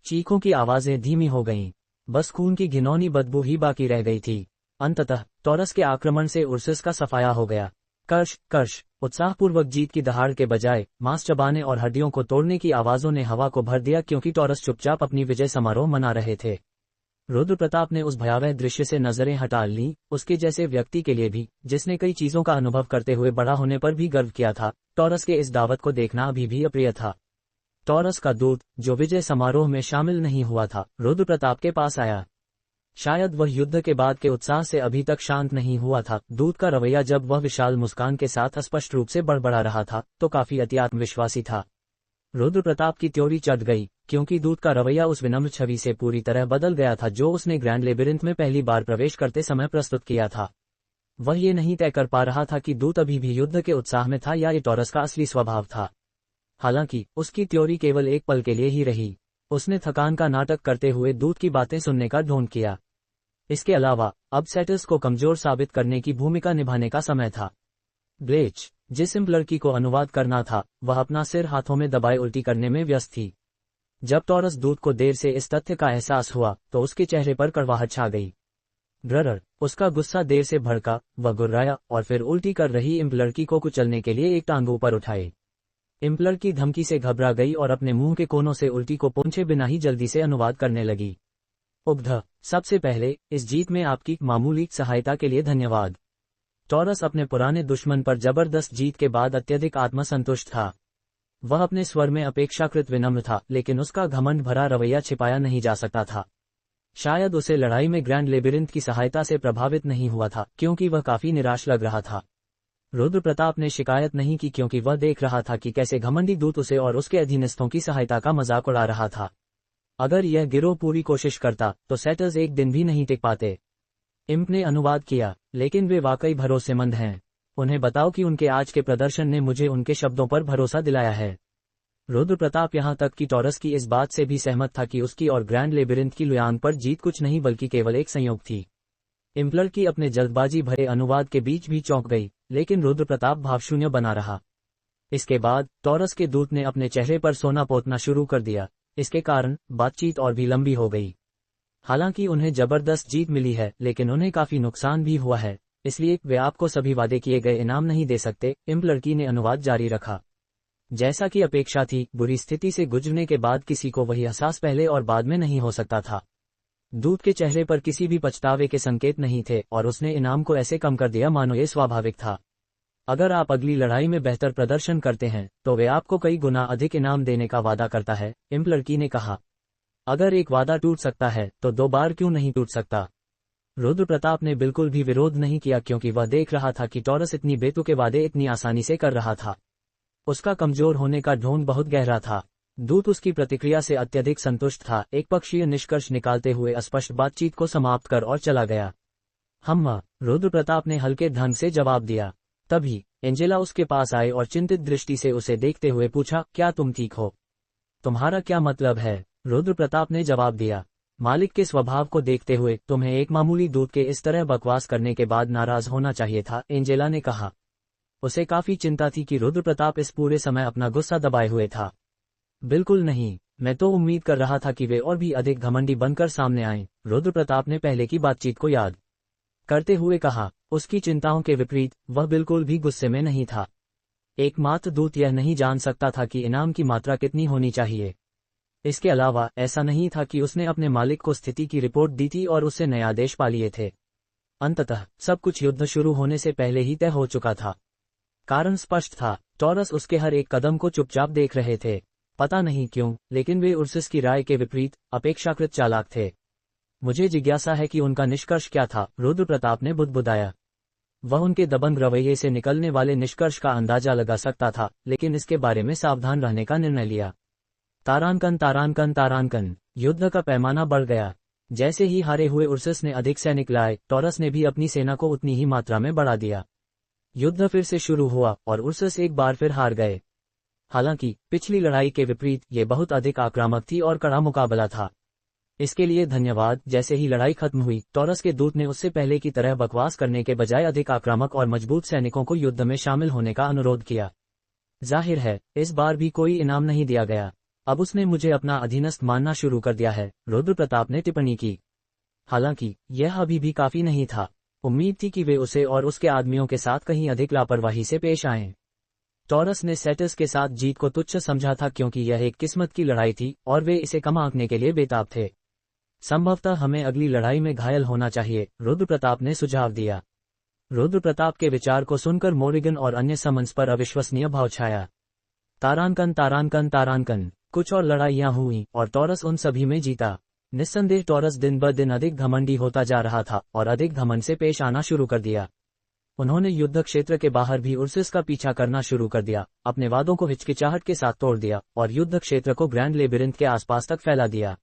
चीखों की आवाजें धीमी हो गईं। बस खून की घिनौनी बदबू ही बाकी रह गई थी। अंततः टॉरस के आक्रमण से उर्सस का सफाया हो गया। कर्ष कर्ष, उत्साहपूर्वक जीत की दहाड़ के बजाय मांस चबाने और हड्डियों को तोड़ने की आवाजों ने हवा को भर दिया, क्योंकि टॉरस चुपचाप अपनी विजय समारोह मना रहे थे। रुद्र प्रताप ने उस भयावह दृश्य से नजरें हटा ली। उसके जैसे व्यक्ति के लिए भी, जिसने कई चीजों का अनुभव करते हुए बड़ा होने पर भी गर्व किया था, टॉरस के इस दावत को देखना अभी भी अप्रिय था। टॉरस का दूत, जो विजय समारोह में शामिल नहीं हुआ था, रुद्र प्रताप के पास आया। शायद वह युद्ध के बाद के उत्साह से अभी तक शांत नहीं हुआ था। दूत का रवैया, जब वह विशाल मुस्कान के साथ स्पष्ट रूप से बड़बड़ा रहा था, तो काफी अति आत्मविश्वासी था। रुद्र प्रताप की त्योरी चढ़ गई, क्योंकि दूत का रवैया उस विनम्र छवि से पूरी तरह बदल गया था जो उसने ग्रैंड लेबिरिंथ में पहली बार प्रवेश करते समय प्रस्तुत किया था। वह ये नहीं तय कर पा रहा था कि दूत अभी भी युद्ध के उत्साह में था या ये टॉरस का असली स्वभाव था। हालांकि उसकी त्योरी केवल एक पल के लिए ही रही। उसने थकान का नाटक करते हुए दूत की बातें सुनने का ढोंग किया। इसके अलावा अब सेटस को कमजोर साबित करने की भूमिका निभाने का समय था। ब्लेच, जिस इम्प लड़की को अनुवाद करना था, वह अपना सिर हाथों में दबाए उल्टी करने में व्यस्त थी। जब टॉरस दूत को देर से इस तथ्य का एहसास हुआ, तो उसके चेहरे पर कड़वाहट छा गई। ब्रर, उसका गुस्सा देर से भड़का। वह गुर्राया और फिर उल्टी कर रही इम्प लड़की को कुचलने के लिए एक टांग ऊपर उठाई। इम्प लड़की धमकी से घबरा गई और अपने मुंह के कोनों से उल्टी को पोंछे बिना ही जल्दी से अनुवाद करने लगी। उब्ध, सबसे पहले इस जीत में आपकी मामूली सहायता के लिए धन्यवाद। टॉरस अपने पुराने दुश्मन पर जबरदस्त जीत के बाद अत्यधिक आत्मसंतुष्ट था। वह अपने स्वर में अपेक्षाकृत विनम्र था, लेकिन उसका घमंड भरा रवैया छिपाया नहीं जा सकता था। शायद उसे लड़ाई में ग्रैंड लेबिरिंथ की सहायता से प्रभावित नहीं हुआ था, क्योंकि वह काफी निराश लग रहा था। रुद्र प्रताप ने शिकायत नहीं की, क्योंकि वह देख रहा था कि कैसे घमंडी दूत उसे और उसके अधीनस्थों की सहायता का मजाक उड़ा रहा था। अगर यह गिरोह पूरी कोशिश करता, तो सेटर्स एक दिन भी नहीं टिक पाते। इम्प ने अनुवाद किया, लेकिन वे वाकई भरोसेमंद हैं। उन्हें बताओ कि उनके आज के प्रदर्शन ने मुझे उनके शब्दों पर भरोसा दिलाया है। रुद्र प्रताप यहां तक कि टॉरस की इस बात से भी सहमत था कि उसकी और ग्रैंड लेबिरिंथ की लुयान पर जीत कुछ नहीं बल्कि केवल एक संयोग थी। इम्पलर की अपने जल्दबाजी भरे अनुवाद के बीच भी चौंक गई, लेकिन रुद्र प्रताप भावशून्य बना रहा। इसके बाद टॉरस के दूत ने अपने चेहरे पर सोना पोतना शुरू कर दिया। इसके कारण बातचीत और भी लंबी हो गई। हालांकि उन्हें जबरदस्त जीत मिली है, लेकिन उन्हें काफी नुकसान भी हुआ है, इसलिए वे आपको सभी वादे किए गए इनाम नहीं दे सकते। इम्प लड़की ने अनुवाद जारी रखा। जैसा कि अपेक्षा थी, बुरी स्थिति से गुजरने के बाद किसी को वही एहसास पहले और बाद में नहीं हो सकता था। दूत के चेहरे पर किसी भी पछतावे के संकेत नहीं थे, और उसने इनाम को ऐसे कम कर दिया मानो ये स्वाभाविक था। अगर आप अगली लड़ाई में बेहतर प्रदर्शन करते हैं, तो वे आपको कई गुना अधिक इनाम देने का वादा करता है, इम्प लड़की ने कहा। अगर एक वादा टूट सकता है, तो 2 बार क्यों नहीं टूट सकता? रुद्र प्रताप ने बिल्कुल भी विरोध नहीं किया, क्योंकि वह देख रहा था कि टॉरस इतनी बेतुके वादे इतनी आसानी से कर रहा था। उसका कमजोर होने का ढोंग बहुत गहरा था। दूत उसकी प्रतिक्रिया से अत्यधिक संतुष्ट था, एक पक्षीय निष्कर्ष निकालते हुए अस्पष्ट बातचीत को समाप्त कर और चला गया। रुद्र प्रताप ने हल्के ढंग से जवाब दिया। तभी एंजेला उसके पास आए और चिंतित दृष्टि से उसे देखते हुए पूछा, क्या तुम ठीक हो? तुम्हारा क्या मतलब है? रुद्र प्रताप ने जवाब दिया, मालिक के स्वभाव को देखते हुए तुम्हें एक मामूली दूत के इस तरह बकवास करने के बाद नाराज होना चाहिए था, एंजेला ने कहा। उसे काफी चिंता थी कि रुद्र प्रताप इस पूरे समय अपना गुस्सा दबाए हुए था। बिल्कुल नहीं, मैं तो उम्मीद कर रहा था कि वे और भी अधिक घमंडी बनकर सामने आएं, रुद्र प्रताप ने पहले की बातचीत को याद करते हुए कहा। उसकी चिंताओं के विपरीत वह बिल्कुल भी गुस्से में नहीं था। एकमात्र दूत यह नहीं जान सकता था कि इनाम की मात्रा कितनी होनी चाहिए। इसके अलावा ऐसा नहीं था कि उसने अपने मालिक को स्थिति की रिपोर्ट दी थी और उससे नए आदेश पा लिए थे। अंततः सब कुछ युद्ध शुरू होने से पहले ही तय हो चुका था। कारण स्पष्ट था, टॉरस उसके हर एक कदम को चुपचाप देख रहे थे। पता नहीं क्यों, लेकिन वे उर्सिस की राय के विपरीत अपेक्षाकृत चालाक थे। मुझे जिज्ञासा है कि उनका निष्कर्ष क्या था, रुद्र प्रताप ने बुदबुदाया। वह उनके दबंग रवैये से निकलने वाले निष्कर्ष का अंदाजा लगा सकता था, लेकिन इसके बारे में सावधान रहने का निर्णय लिया। तारांकन तारांकन तारांकन, युद्ध का पैमाना बढ़ गया। जैसे ही हारे हुए उर्सिस ने अधिक सैनिक लाए, टॉरस ने भी अपनी सेना को उतनी ही मात्रा में बढ़ा दिया। युद्ध फिर से शुरू हुआ और उर्सिस एक बार फिर हार गए। हालांकि पिछली लड़ाई के विपरीत ये बहुत अधिक आक्रामक थी और कड़ा मुकाबला था। इसके लिए धन्यवाद। जैसे ही लड़ाई खत्म हुई, टॉरस के दूत ने उससे पहले की तरह बकवास करने के बजाय अधिक आक्रामक और मजबूत सैनिकों को युद्ध में शामिल होने का अनुरोध किया। जाहिर है, इस बार भी कोई इनाम नहीं दिया गया। अब उसने मुझे अपना अधीनस्थ मानना शुरू कर दिया है, रुद्र प्रताप ने टिप्पणी की। हालांकि यह अभी भी काफी नहीं था। उम्मीद थी कि वे उसे और उसके आदमियों के साथ कहीं अधिक लापरवाही से पेश आएं। टॉरस ने सेटस के साथ जीत को तुच्छ समझा था क्योंकि यह एक किस्मत की लड़ाई थी और वे इसे कम आंकने के लिए बेताब थे। संभवतः हमें अगली लड़ाई में घायल होना चाहिए, रुद्र प्रताप ने सुझाव दिया। रुद्र प्रताप के विचार को सुनकर मोरिगन और अन्य समन्स पर अविश्वसनीय भाव छाया। तारांकन तारांकन तारांकन। कुछ और लड़ाइयां हुईं और टॉरस उन सभी में जीता। निस्संदेह टॉरस दिन ब दिन अधिक घमंडी होता जा रहा था और अधिक घमंड से पेश आना शुरू कर दिया। उन्होंने युद्ध क्षेत्र के बाहर भी उर्सिस का पीछा करना शुरू कर दिया, अपने वादों को हिचकिचाहट के साथ तोड़ दिया और युद्ध क्षेत्र को ग्रैंड लेबिरिंथ के आसपास तक फैला दिया।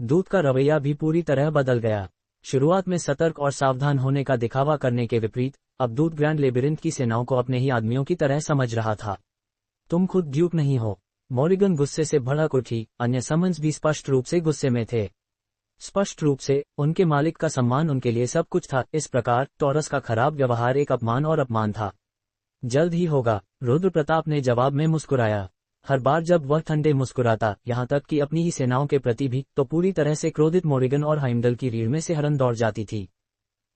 दूत का रवैया भी पूरी तरह बदल गया। शुरुआत में सतर्क और सावधान होने का दिखावा करने के विपरीत अब दूत ग्रैंड लेबिरिंथ की सेनाओं को अपने ही आदमियों की तरह समझ रहा था। तुम खुद ड्यूक नहीं हो। मोरिगन गुस्से से भड़क उठी, अन्य समन्स भी स्पष्ट रूप से गुस्से में थे। स्पष्ट रूप से उनके मालिक का सम्मान उनके लिए सब कुछ था। इस प्रकार टॉरस का खराब व्यवहार एक अपमान और अपमान था। जल्द ही होगा, रुद्र प्रताप ने जवाब में मुस्कुराया। हर बार जब वह ठंडे मुस्कुराता, यहाँ तक कि अपनी ही सेनाओं के प्रति भी, तो पूरी तरह से क्रोधित मोरिगन और हाइमडल की रीढ़ में सिहरन दौड़ जाती थी।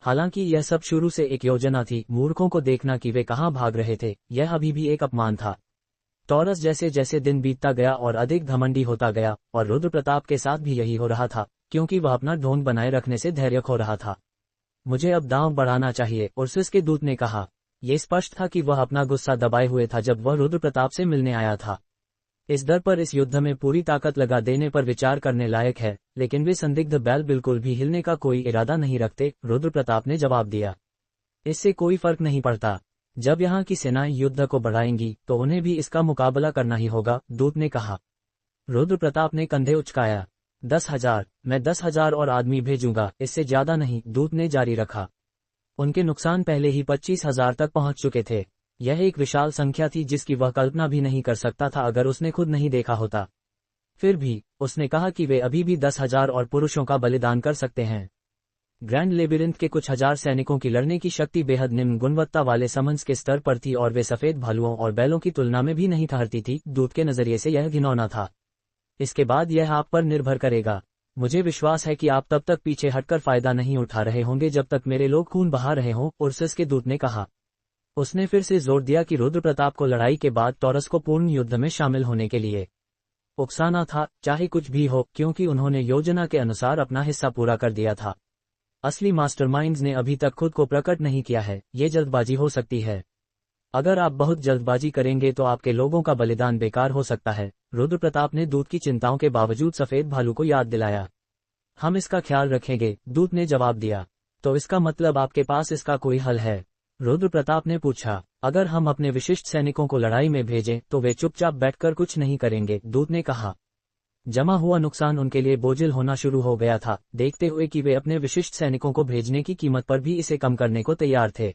हालांकि यह सब शुरू से एक योजना थी, मूर्खों को देखना कि वे कहाँ भाग रहे थे, यह अभी भी एक अपमान था। टॉरस जैसे जैसे दिन बीतता गया और अधिक घमंडी होता गया, और रुद्र प्रताप के साथ भी यही हो रहा था, क्योंकि वह अपना ढोंग बनाए रखने से धैर्य खो रहा था। मुझे अब दांव बढ़ाना चाहिए, उर्सिस के दूत ने कहा। यह स्पष्ट था कि वह अपना गुस्सा दबाए हुए था जब वह रुद्र प्रताप से मिलने आया था। इस दर पर इस युद्ध में पूरी ताकत लगा देने पर विचार करने लायक है, लेकिन वे संदिग्ध बैल बिल्कुल भी हिलने का कोई इरादा नहीं रखते, रुद्र प्रताप ने जवाब दिया। इससे कोई फर्क नहीं पड़ता। जब यहाँ की सेनाएं युद्ध को बढ़ाएंगी तो उन्हें भी इसका मुकाबला करना ही होगा, दूत ने कहा। रुद्र प्रताप ने कंधे उचकाया। 10,000, मैं 10,000 और आदमी भेजूंगा, इससे ज्यादा नहीं, दूत ने जारी रखा। उनके नुकसान पहले ही 25,000 तक पहुंच चुके थे। यह एक विशाल संख्या थी जिसकी वह कल्पना भी नहीं कर सकता था अगर उसने खुद नहीं देखा होता। फिर भी उसने कहा कि वे अभी भी 10,000 और पुरुषों का बलिदान कर सकते हैं। ग्रैंड लेबिरिंथ के कुछ हजार सैनिकों की लड़ने की शक्ति बेहद निम्न गुणवत्ता वाले समन्स के स्तर पर थी और वे सफेद भालुओं और बैलों की तुलना में भी नहीं ठहरती थी। दूत के नजरिए से यह घिनौना था। इसके बाद यह आप पर निर्भर करेगा। मुझे विश्वास है कि आप तब तक पीछे हटकर फायदा नहीं उठा रहे होंगे जब तक मेरे लोग खून बहा रहे हों, उर्सिस के दूत ने कहा। उसने फिर से जोर दिया कि रुद्र प्रताप को लड़ाई के बाद टॉरस को पूर्ण युद्ध में शामिल होने के लिए उकसाना था, चाहे कुछ भी हो, क्योंकि उन्होंने योजना के अनुसार अपना हिस्सा पूरा कर दिया था। असली मास्टरमाइंड्स ने अभी तक खुद को प्रकट नहीं किया है, ये जल्दबाजी हो सकती है। अगर आप बहुत जल्दबाजी करेंगे तो आपके लोगों का बलिदान बेकार हो सकता है। रुद्र प्रताप ने दूत की चिंताओं के बावजूद सफेद भालू को याद दिलाया। हम इसका ख्याल रखेंगे, दूत ने जवाब दिया। तो इसका मतलब आपके पास इसका कोई हल है? रुद्र प्रताप ने पूछा। अगर हम अपने विशिष्ट सैनिकों को लड़ाई में भेजें तो वे चुपचाप बैठकर कुछ नहीं करेंगे, दूत ने कहा। जमा हुआ नुकसान उनके लिए बोझिल होना शुरू हो गया था, देखते हुए कि वे अपने विशिष्ट सैनिकों को भेजने की कीमत पर भी इसे कम करने को तैयार थे।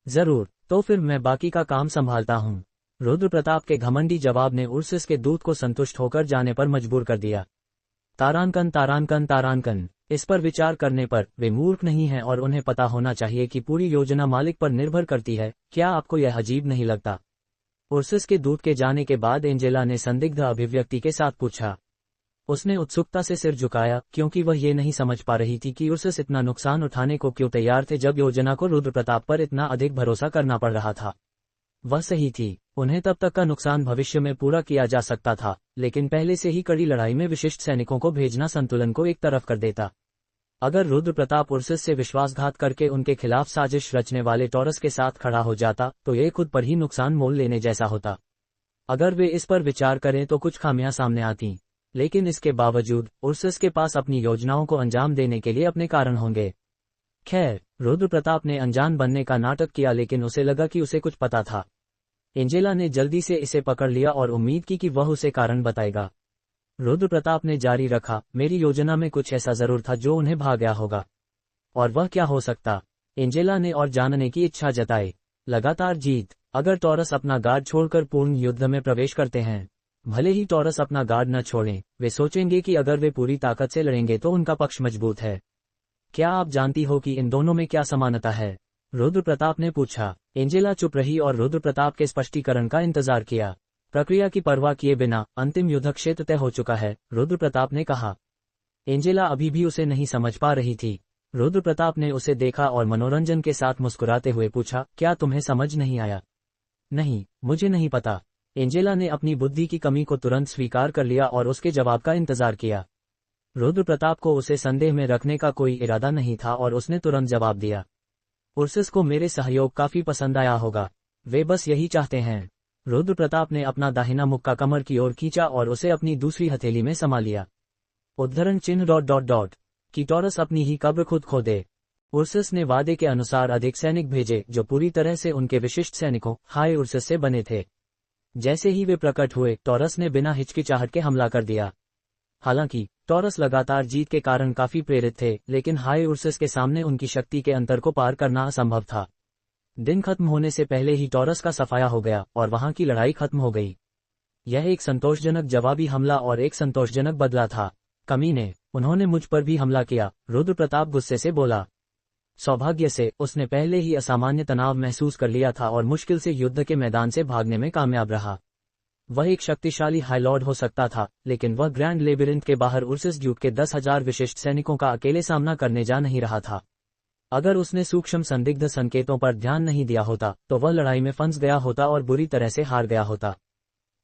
जरूर, तो फिर मैं बाकी का काम संभालता हूँ। रुद्र प्रताप के घमंडी जवाब ने उर्सिस के दूत को संतुष्ट होकर जाने पर मजबूर कर दिया। तारांकन तारांकन तारांकन। इस पर विचार करने पर वे मूर्ख नहीं हैं और उन्हें पता होना चाहिए कि पूरी योजना मालिक पर निर्भर करती है। क्या आपको यह अजीब नहीं लगता? उर्सिस के दूत के जाने के बाद एंजेला ने संदिग्ध अभिव्यक्ति के साथ पूछा। उसने उत्सुकता से सिर झुकाया, क्योंकि वह ये नहीं समझ पा रही थी कि उर्सिस इतना नुकसान उठाने को क्यों तैयार थे जब योजना को रुद्र प्रताप पर इतना अधिक भरोसा करना पड़ रहा था। वह सही थी, उन्हें तब तक का नुकसान भविष्य में पूरा किया जा सकता था, लेकिन पहले से ही कड़ी लड़ाई में विशिष्ट सैनिकों को भेजना संतुलन को एक तरफ कर देता। अगर रुद्र प्रताप उर्सिस से विश्वासघात करके उनके खिलाफ साजिश रचने वाले टॉरस के साथ खड़ा हो जाता तो ये खुद पर ही नुकसान मोल लेने जैसा होता। अगर वे इस पर विचार करें तो कुछ खामियां सामने आती, लेकिन इसके बावजूद उर्सिस के पास अपनी योजनाओं को अंजाम देने के लिए अपने कारण होंगे। खैर, रुद्र प्रताप ने अनजान बनने का नाटक किया, लेकिन उसे लगा कि उसे कुछ पता था। एंजेला ने जल्दी से इसे पकड़ लिया और उम्मीद की कि वह उसे कारण बताएगा। रुद्र प्रताप ने जारी रखा। मेरी योजना में कुछ ऐसा जरूर था जो उन्हें भा गया होगा। और वह क्या हो सकता? एंजेला ने और जानने की इच्छा जताई। लगातार जीत। अगर टॉरस अपना गार्ड छोड़कर पूर्ण युद्ध में प्रवेश करते हैं, भले ही टॉरस अपना गार्ड न छोड़ें, वे सोचेंगे कि अगर वे पूरी ताकत से लड़ेंगे तो उनका पक्ष मजबूत है। क्या आप जानती हो कि इन दोनों में क्या समानता है? रुद्र प्रताप ने पूछा। एंजेला चुप रही और रुद्र प्रताप के स्पष्टीकरण का इंतजार किया। प्रक्रिया की परवाह किए बिना अंतिम युद्ध क्षेत्र तय हो चुका है, रुद्र प्रताप ने कहा। एंजेला अभी भी उसे नहीं समझ पा रही थी। रुद्र प्रताप ने उसे देखा और मनोरंजन के साथ मुस्कुराते हुए पूछा, क्या तुम्हें समझ नहीं आया? नहीं, मुझे नहीं पता। एंजेला ने अपनी बुद्धि की कमी को तुरंत स्वीकार कर लिया और उसके जवाब का इंतजार किया। रुद्र प्रताप को उसे संदेह में रखने का कोई इरादा नहीं था और उसने तुरंत जवाब दिया, उर्सस को मेरे सहयोग काफी पसंद आया होगा। वे बस यही चाहते हैं। रुद्र प्रताप ने अपना दाहिना मुक्का कमर की ओर खींचा और उसे अपनी दूसरी हथेली में समा लिया। उद्धरण चिन्ह ... कि टॉरस अपनी ही कब्र खुद खोदे। उर्सस ने वादे के अनुसार अधिक सैनिक भेजे जो पूरी तरह से उनके विशिष्ट सैनिकों हाय उर्सस से बने थे। जैसे ही वे प्रकट हुए, टॉरस ने बिना हिचकिचाहट के हमला कर दिया। हालांकि टॉरस लगातार जीत के कारण काफी प्रेरित थे, लेकिन हाय उर्सस के सामने उनकी शक्ति के अंतर को पार करना असंभव था। दिन खत्म होने से पहले ही टॉरस का सफाया हो गया और वहां की लड़ाई खत्म हो गई। यह एक संतोषजनक जवाबी हमला और एक संतोषजनक बदला था। कमीने, उन्होंने मुझ पर भी हमला किया, रुद्र प्रताप गुस्से से बोला। सौभाग्य से उसने पहले ही असामान्य तनाव महसूस कर लिया था और मुश्किल से युद्ध के मैदान से भागने में कामयाब रहा। वह एक शक्तिशाली हाईलॉर्ड हो सकता था, लेकिन वह ग्रैंड लेबिरिंथ के बाहर उर्सस ड्यूक के 10,000 विशिष्ट सैनिकों का अकेले सामना करने जा नहीं रहा था। अगर उसने सूक्ष्म संदिग्ध संकेतों पर ध्यान नहीं दिया होता तो वह लड़ाई में फंस गया होता और बुरी तरह से हार गया होता।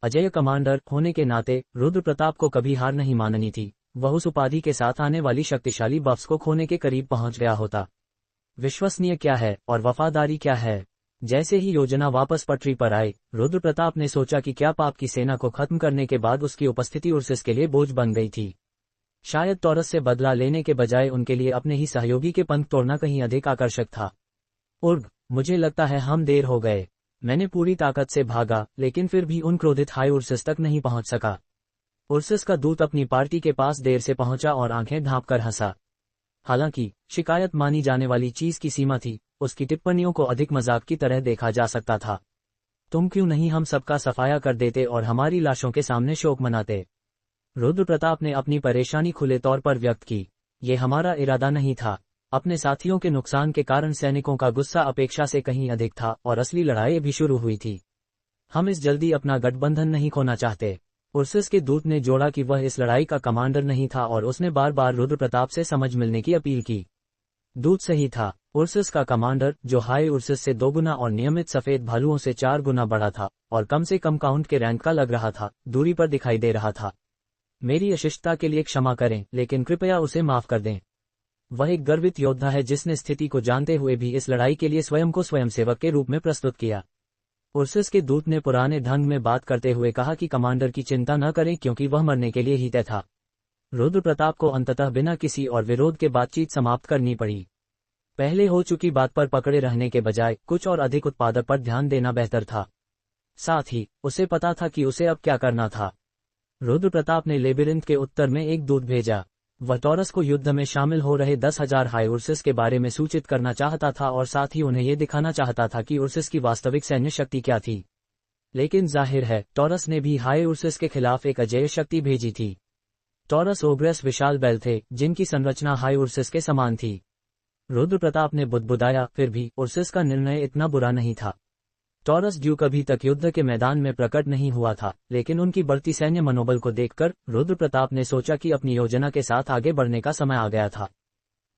अजेय कमांडर होने के नाते रुद्र प्रताप को कभी हार नहीं माननी थी। वह उस उपाधि के साथ आने वाली शक्तिशाली बफ्स को खोने के करीब पहुंच गया होता। विश्वसनीय क्या है और वफादारी क्या है? जैसे ही योजना वापस पटरी पर आई, रुद्र प्रताप ने सोचा कि क्या पाप की सेना को खत्म करने के बाद उसकी उपस्थिति उर्सस के लिए बोझ बन गई थी। शायद टॉरस से बदला लेने के बजाय उनके लिए अपने ही सहयोगी के पंख तोड़ना कहीं अधिक आकर्षक था। उर्ग, मुझे लगता है हम देर हो गए। मैंने पूरी ताकत से भागा, लेकिन फिर भी उन क्रोधित हाय उर्सस तक नहीं पहुंच सका। उर्सस का दूत अपनी पार्टी के पास देर से पहुंचा और आंखें ढांपकर हंसा। हालांकि शिकायत मानी जाने वाली चीज की सीमा थी, उसकी टिप्पणियों को अधिक मजाक की तरह देखा जा सकता था। तुम क्यों नहीं हम सबका सफाया कर देते और हमारी लाशों के सामने शोक मनाते? रुद्र प्रताप ने अपनी परेशानी खुले तौर पर व्यक्त की। ये हमारा इरादा नहीं था। अपने साथियों के नुकसान के कारण सैनिकों का गुस्सा अपेक्षा से कहीं अधिक था और असली लड़ाई भी शुरू हुई थी। हम इस जल्दी अपना गठबंधन नहीं खोना चाहते। उर्सस के दूत ने जोड़ा कि वह इस लड़ाई का कमांडर नहीं था और उसने बार बार रुद्र प्रताप से समझ मिलने की अपील की। दूत सही था। उर्सस का कमांडर, जो हाय उर्सस से 2 गुना और नियमित सफेद भालुओं से 4 गुना बड़ा था और कम से कम काउंट के रैंक का लग रहा था, दूरी पर दिखाई दे रहा था। मेरी अशिष्टता के लिए क्षमा करें, लेकिन कृपया उसे माफ कर दें। वह एक गर्वित योद्धा है जिसने स्थिति को जानते हुए भी इस लड़ाई के लिए स्वयं को स्वयंसेवक के रूप में प्रस्तुत किया। उर्सस के दूत ने पुराने ढंग में बात करते हुए कहा कि कमांडर की चिंता न करें क्योंकि वह मरने के लिए ही तय था। रुद्र प्रताप को अंततः बिना किसी और विरोध के बातचीत समाप्त करनी पड़ी। पहले हो चुकी बात पर पकड़े रहने के बजाय कुछ और अधिक उत्पादक पर ध्यान देना बेहतर था। साथ ही उसे पता था कि उसे अब क्या करना था। रुद्र प्रताप ने लेबिरिंथ के उत्तर में एक दूत भेजा। वह टॉरस को युद्ध में शामिल हो रहे 10,000 हाई उर्सस के बारे में सूचित करना चाहता था और साथ ही उन्हें यह दिखाना चाहता था कि उर्सस की वास्तविक सैन्य शक्ति क्या थी। लेकिन जाहिर है टॉरस ने भी हाई उर्सस के खिलाफ एक अजेय शक्ति भेजी थी। टॉरस ओग्रेस विशाल बैल थे जिनकी संरचना हाई उर्सस के समान थी। रुद्र प्रताप ने बुदबुदाया, फिर भी उर्सस का निर्णय इतना बुरा नहीं था। टॉरस ड्यूक अभी तक युद्ध के मैदान में प्रकट नहीं हुआ था, लेकिन उनकी बढ़ती सैन्य मनोबल को देखकर रुद्र प्रताप ने सोचा कि अपनी योजना के साथ आगे बढ़ने का समय आ गया था।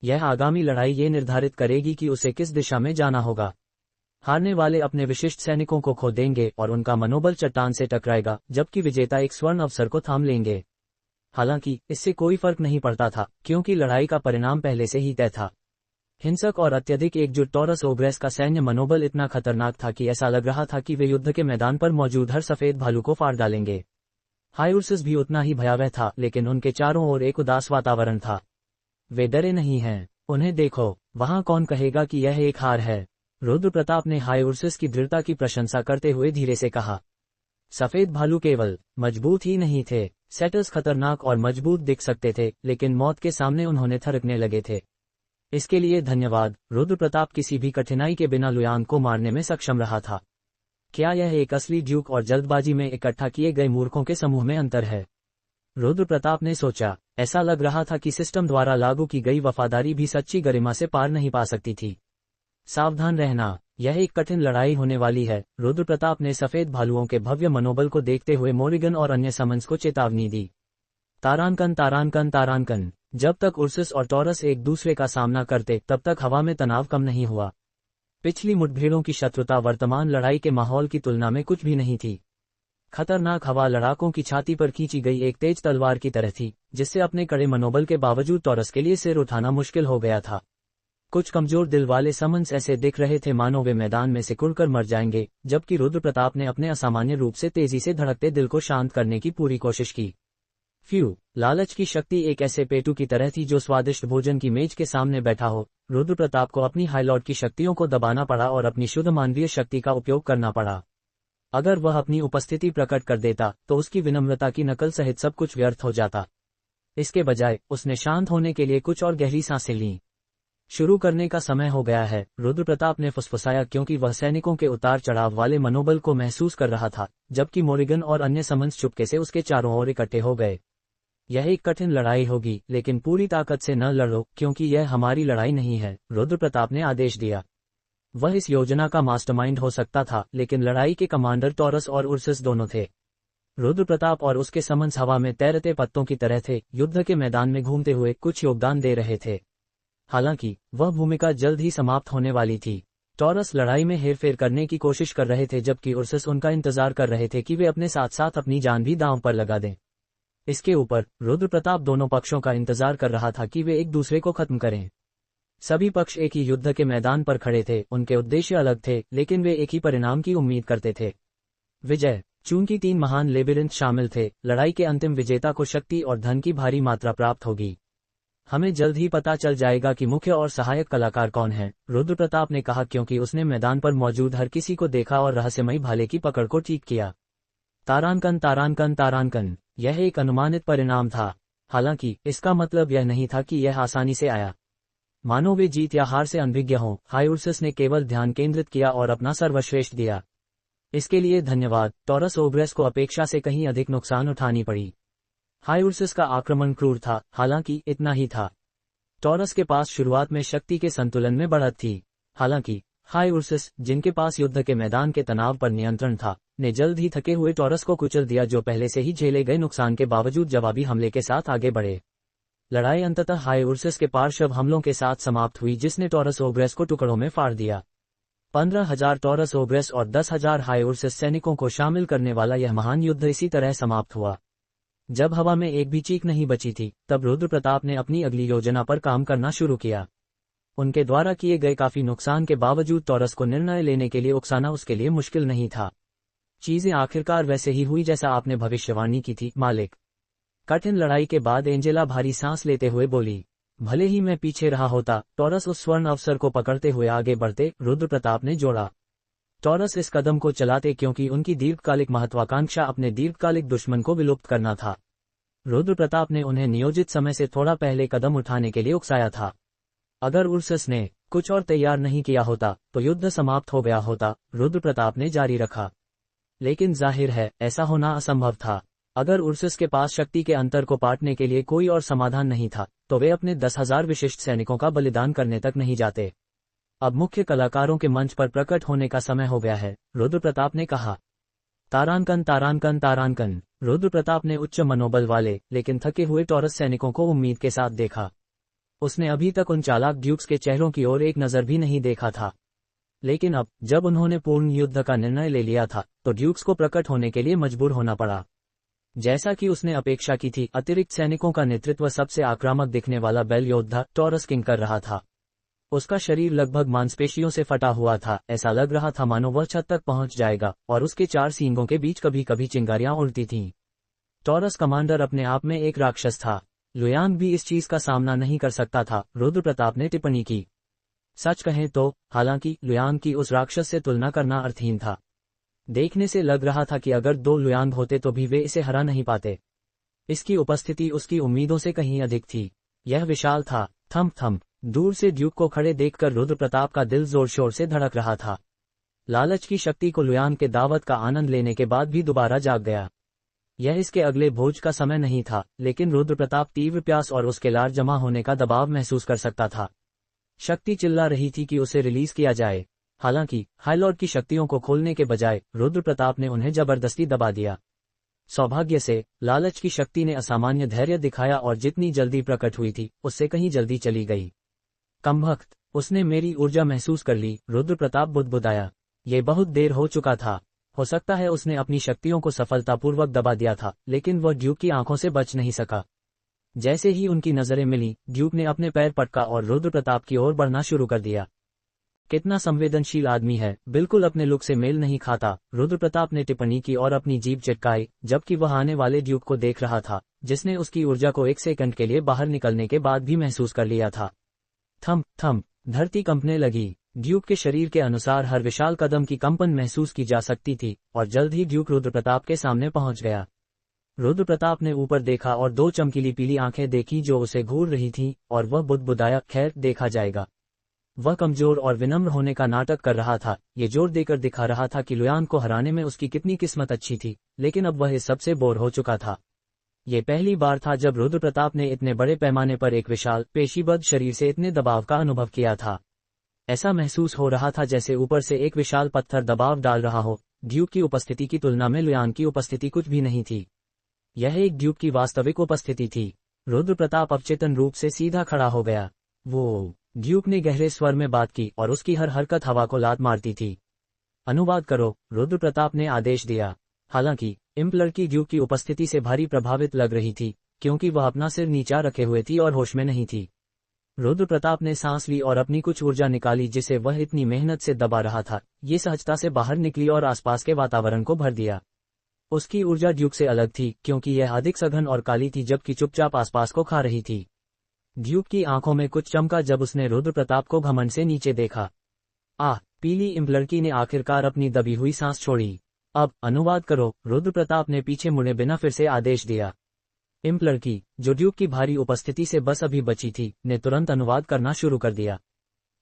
यह आगामी लड़ाई ये निर्धारित करेगी कि उसे किस दिशा में जाना होगा। हारने वाले अपने विशिष्ट सैनिकों को खो देंगे और उनका मनोबल चट्टान से टकराएगा, जबकि विजेता एक स्वर्ण अवसर को थाम लेंगे। हालांकि इससे कोई फर्क नहीं पड़ता था क्योंकि लड़ाई का परिणाम पहले से ही तय था। हिंसक और अत्यधिक एकजुट टॉरस ओग्रेस का सैन्य मनोबल इतना खतरनाक था कि ऐसा लग रहा था कि वे युद्ध के मैदान पर मौजूद हर सफेद भालू को फाड़ डालेंगे। हाई उर्सस भी उतना ही भयावह था, लेकिन उनके चारों ओर एक उदास वातावरण था। वे डरे नहीं हैं, उन्हें देखो, वहां कौन कहेगा कि यह एक हार है। रुद्र प्रताप ने हाई उर्सस की दृढ़ता की प्रशंसा करते हुए धीरे से कहा। सफेद भालू केवल मजबूत ही नहीं थे, सेटर्स खतरनाक और मजबूत दिख सकते थे, लेकिन मौत के सामने उन्होंने थरकने लगे थे। इसके लिए धन्यवाद। रुद्र प्रताप किसी भी कठिनाई के बिना लुयांग को मारने में सक्षम रहा था। क्या यह एक असली ड्यूक और जल्दबाजी में इकट्ठा किए गए मूर्खों के समूह में अंतर है? रुद्र प्रताप ने सोचा। ऐसा लग रहा था कि सिस्टम द्वारा लागू की गई वफादारी भी सच्ची गरिमा से पार नहीं पा सकती थी। सावधान रहना, यह एक कठिन लड़ाई होने वाली है। रुद्र प्रताप ने सफेद भालुओं के भव्य मनोबल को देखते हुए मोरिगन और अन्य समन्स को चेतावनी दी। तारांकन तारांकन तारांकन। जब तक उर्सस और टॉरस एक दूसरे का सामना करते तब तक हवा में तनाव कम नहीं हुआ। पिछली मुठभेड़ों की शत्रुता वर्तमान लड़ाई के माहौल की तुलना में कुछ भी नहीं थी। खतरनाक हवा लड़ाकों की छाती पर खींची गई एक तेज तलवार की तरह थी, जिससे अपने कड़े मनोबल के बावजूद टॉरस के लिए सिर उठाना मुश्किल हो गया था। कुछ कमजोर दिल वाले समन्स ऐसे दिख रहे थे मानो वे मैदान में सिकुड़कर मर जाएंगे, जबकि रुद्र प्रताप ने अपने असामान्य रूप से तेजी से धड़कते दिल को शांत करने की पूरी कोशिश की। लालच की शक्ति एक ऐसे पेटू की तरह थी जो स्वादिष्ट भोजन की मेज के सामने बैठा हो। रुद्र प्रताप को अपनी हाईलॉर्ड की शक्तियों को दबाना पड़ा और अपनी शुद्ध मानवीय शक्ति का उपयोग करना पड़ा। अगर वह अपनी उपस्थिति प्रकट कर देता तो उसकी विनम्रता की नकल सहित सब कुछ व्यर्थ हो जाता। इसके बजाय उसने शांत होने के लिए कुछ और गहरी सांसें लीं। शुरू करने का समय हो गया है, रुद्र प्रताप ने फुसफुसाया, क्योंकि वह सैनिकों के उतार चढ़ाव वाले मनोबल को महसूस कर रहा था, जबकि मोरिगन और अन्य समन्स चुपके से उसके चारों ओर इकट्ठे हो गए। यह एक कठिन लड़ाई होगी, लेकिन पूरी ताकत से न लड़ो, क्योंकि यह हमारी लड़ाई नहीं है, रुद्र प्रताप ने आदेश दिया। वह इस योजना का मास्टरमाइंड हो सकता था, लेकिन लड़ाई के कमांडर टॉरस और उर्सस दोनों थे। रुद्र प्रताप और उसके समन्स हवा में तैरते पत्तों की तरह थे, युद्ध के मैदान में घूमते हुए कुछ योगदान दे रहे थे। हालांकि वह भूमिका जल्द ही समाप्त होने वाली थी। टॉरस लड़ाई में हेरफेर करने की कोशिश कर रहे थे, जबकि उर्सस उनका इंतजार कर रहे थे कि वे अपने साथ साथ अपनी जान भी दांव पर लगा दें। इसके ऊपर रुद्र प्रताप दोनों पक्षों का इंतजार कर रहा था कि वे एक दूसरे को खत्म करें। सभी पक्ष एक ही युद्ध के मैदान पर खड़े थे, उनके उद्देश्य अलग थे, लेकिन वे एक ही परिणाम की उम्मीद करते थे, विजय। चूंकि 3 महान लेबिरिंथ शामिल थे, लड़ाई के अंतिम विजेता को शक्ति और धन की भारी मात्रा प्राप्त होगी। हमें जल्द ही पता चल जाएगा कि मुख्य और सहायक कलाकार कौन है, रुद्र प्रताप ने कहा, क्योंकि उसने मैदान पर मौजूद हर किसी को देखा और रहस्यमयी भाले की पकड़ को ठीक किया। तारांकन तारांकन तारांकन। यह एक अनुमानित परिणाम था। हालांकि इसका मतलब यह नहीं था कि यह आसानी से आया। मानो वे जीत या हार से अनभिज्ञ हों, हाईउर्सस ने केवल ध्यान केंद्रित किया और अपना सर्वश्रेष्ठ दिया। इसके लिए धन्यवाद। टॉरस ओब्रेस को अपेक्षा से कहीं अधिक नुकसान उठानी पड़ी। हाईउर्सस का आक्रमण क्रूर था, हालांकि इतना ही था। टॉरस के पास शुरुआत में शक्ति के संतुलन में बढ़त थी। हालांकि हाईउर्सस, जिनके पास युद्ध के मैदान के तनाव पर नियंत्रण था, ने जल्द ही थके हुए टॉरस को कुचल दिया, जो पहले से ही झेले गए नुकसान के बावजूद जवाबी हमले के साथ आगे बढ़े। लड़ाई अंततः हाईउर्सस के पार्श्व हमलों के साथ समाप्त हुई, जिसने टॉरस ओब्रेस को टुकड़ों में फाड़ दिया। 15,000 टॉरस ओब्रेस और 10,000 हाईउर्सस सैनिकों को शामिल करने वाला यह महान युद्ध इसी तरह समाप्त हुआ। जब हवा में एक भी चीख नहीं बची थी, तब रुद्र प्रताप ने अपनी अगली योजना पर काम करना शुरू किया। उनके द्वारा किए गए काफी नुकसान के बावजूद टॉरस को निर्णय लेने के लिए उकसाना उसके लिए मुश्किल नहीं था। चीजें आखिरकार वैसे ही हुई जैसा आपने भविष्यवाणी की थी, मालिक। कठिन लड़ाई के बाद एंजेला भारी सांस लेते हुए बोली। भले ही मैं पीछे रहा होता, टॉरस उस स्वर्ण अवसर को पकड़ते हुए आगे बढ़ते, रुद्र प्रताप ने जोड़ा। टॉरस इस कदम को चलाते क्योंकि उनकी दीर्घकालिक महत्वाकांक्षा अपने दीर्घकालिक दुश्मन को विलुप्त करना था। रुद्र प्रताप ने उन्हें नियोजित समय से थोड़ा पहले कदम उठाने के लिए उकसाया था। अगर उर्सस ने कुछ और तैयार नहीं किया होता तो युद्ध समाप्त हो गया होता, रुद्र प्रताप ने जारी रखा। लेकिन जाहिर है ऐसा होना असंभव था। अगर उर्सस के पास शक्ति के अंतर को पाटने के लिए कोई और समाधान नहीं था, तो वे अपने 10,000 विशिष्ट सैनिकों का बलिदान करने तक नहीं जाते। अब मुख्य कलाकारों के मंच पर प्रकट होने का समय हो गया है, रुद्र प्रताप ने कहा। तारांकन तारांकन तारांकन। रुद्र प्रताप ने उच्च मनोबल वाले लेकिन थके हुए टॉरस सैनिकों को उम्मीद के साथ देखा। उसने अभी तक उन चालाक ड्यूक्स के चेहरों की ओर एक नजर भी नहीं देखा था। लेकिन अब जब उन्होंने पूर्ण युद्ध का निर्णय ले लिया था, तो ड्यूक्स को प्रकट होने के लिए मजबूर होना पड़ा। जैसा कि उसने अपेक्षा की थी, अतिरिक्त सैनिकों का नेतृत्व सबसे आक्रामक दिखने वाला बेल योद्धा टॉरस किंग कर रहा था। उसका शरीर लगभग मांसपेशियों से फटा हुआ था, ऐसा लग रहा था मानो वह छत तक पहुंच जाएगा, और उसके 4 सींगों के बीच कभी कभी चिंगारियां उड़ती थीं। टॉरस कमांडर अपने आप में एक राक्षस था। लुयांग भी इस चीज का सामना नहीं कर सकता था, रुद्र प्रताप ने टिप्पणी की। सच कहें तो, हालांकि लुयांग की उस राक्षस से तुलना करना अर्थहीन था। देखने से लग रहा था कि अगर 2 लुयांग होते तो भी वे इसे हरा नहीं पाते। इसकी उपस्थिति उसकी उम्मीदों से कहीं अधिक थी। यह विशाल था। Thump thump. दूर से ड्यूक को खड़े देखकर रुद्र प्रताप का दिल जोर शोर से धड़क रहा था। लालच की शक्ति को लुयांग के दावत का आनंद लेने के बाद भी दोबारा जाग गया। यह इसके अगले भोज का समय नहीं था, लेकिन रुद्र प्रताप तीव्र प्यास और उसके लार जमा होने का दबाव महसूस कर सकता था। शक्ति चिल्ला रही थी कि उसे रिलीज किया जाए। हालांकि हाईलॉर्ड की शक्तियों को खोलने के बजाय रुद्र प्रताप ने उन्हें जबरदस्ती दबा दिया। सौभाग्य से लालच की शक्ति ने असामान्य धैर्य दिखाया और जितनी जल्दी प्रकट हुई थी उससे कहीं जल्दी चली गई। कमबख्त, उसने मेरी ऊर्जा महसूस कर ली, रुद्र प्रताप बुदबुदाया। ये बहुत देर हो चुका था। हो सकता है उसने अपनी शक्तियों को सफलतापूर्वक दबा दिया था, लेकिन वह ड्यूक की आंखों से बच नहीं सका। जैसे ही उनकी नजरें मिली, ड्यूक ने अपने पैर पटका और रुद्र प्रताप की ओर बढ़ना शुरू कर दिया। कितना संवेदनशील आदमी है, बिल्कुल अपने लुक से मेल नहीं खाता, रुद्र प्रताप ने टिप्पणी की और अपनी जीभ चिटकाई, जबकि वह आने वाले ड्यूक को देख रहा था, जिसने उसकी ऊर्जा को एक सेकंड के लिए बाहर निकलने के बाद भी महसूस कर लिया था। थम थम, धरती कंपने लगी। ड्यूक के शरीर के अनुसार हर विशाल कदम की कंपन महसूस की जा सकती थी, और जल्द ही ड्यूक रुद्र प्रताप के सामने पहुंच गया। रुद्र प्रताप ने ऊपर देखा और दो चमकीली पीली आंखें देखी जो उसे घूर रही थीं, और वह बुदबुदाया, खैर देखा जाएगा। वह कमजोर और विनम्र होने का नाटक कर रहा था, ये जोर देकर दिखा रहा था कि लुयान को हराने में उसकी कितनी किस्मत अच्छी थी, लेकिन अब वह इस सबसे बोर हो चुका था। ये पहली बार था जब रुद्र प्रताप ने इतने बड़े पैमाने पर एक विशाल, पेशीबद्ध शरीर से इतने दबाव का अनुभव किया था। ऐसा महसूस हो रहा था जैसे ऊपर से एक विशाल पत्थर दबाव डाल रहा हो। ड्यूक की उपस्थिति की तुलना में लुयान की उपस्थिति कुछ भी नहीं थी। यह एक ड्यूक की वास्तविक उपस्थिति थी। रुद्र प्रताप अवचेतन रूप से सीधा खड़ा हो गया। वो, ड्यूक ने गहरे स्वर में बात की और उसकी हर हरकत हवा को लात मारती थी। अनुवाद करो, रुद्र प्रताप ने आदेश दिया। हालांकि इम्प लड़की ड्यूक की उपस्थिति से भारी प्रभावित लग रही थी, क्योंकि वह अपना सिर नीचा रखे हुए थी और होश में नहीं थी। रुद्र प्रताप ने सांस ली और अपनी कुछ ऊर्जा निकाली जिसे वह इतनी मेहनत से दबा रहा था, ये सहजता से बाहर निकली और आसपास के वातावरण को भर दिया। उसकी ऊर्जा ड्यूक से अलग थी, क्योंकि यह अधिक सघन और काली थी, जबकि चुपचाप आसपास को खा रही थी। ड्यूक की आंखों में कुछ चमका जब उसने रुद्र प्रताप को घमंड से नीचे देखा। पीली इम्प लड़की ने आखिरकार अपनी दबी हुई सांस छोड़ी। अब अनुवाद करो, रुद्र प्रताप ने पीछे मुड़े बिना फिर से आदेश दिया। इम्प लड़की, जो ड्यूक की भारी उपस्थिति से बस अभी बची थी, ने तुरंत अनुवाद करना शुरू कर दिया।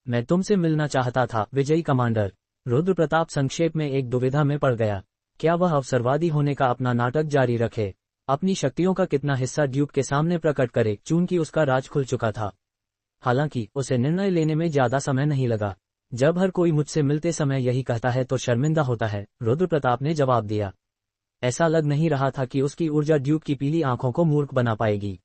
मैं तुमसे मिलना चाहता था, विजयी कमांडर। रुद्र प्रताप संक्षेप में एक दुविधा में पड़ गया। क्या वह अवसरवादी होने का अपना नाटक जारी रखे, अपनी शक्तियों का कितना हिस्सा ड्यूक के सामने प्रकट करे, चूंकि उसका राज खुल चुका था। हालांकि उसे निर्णय लेने में ज्यादा समय नहीं लगा। जब हर कोई मुझसे मिलते समय यही कहता है तो शर्मिंदा होता है, रुद्र प्रताप ने जवाब दिया। ऐसा लग नहीं रहा था कि उसकी ऊर्जा ड्यूक की पीली आंखों को मूर्ख बना पाएगी।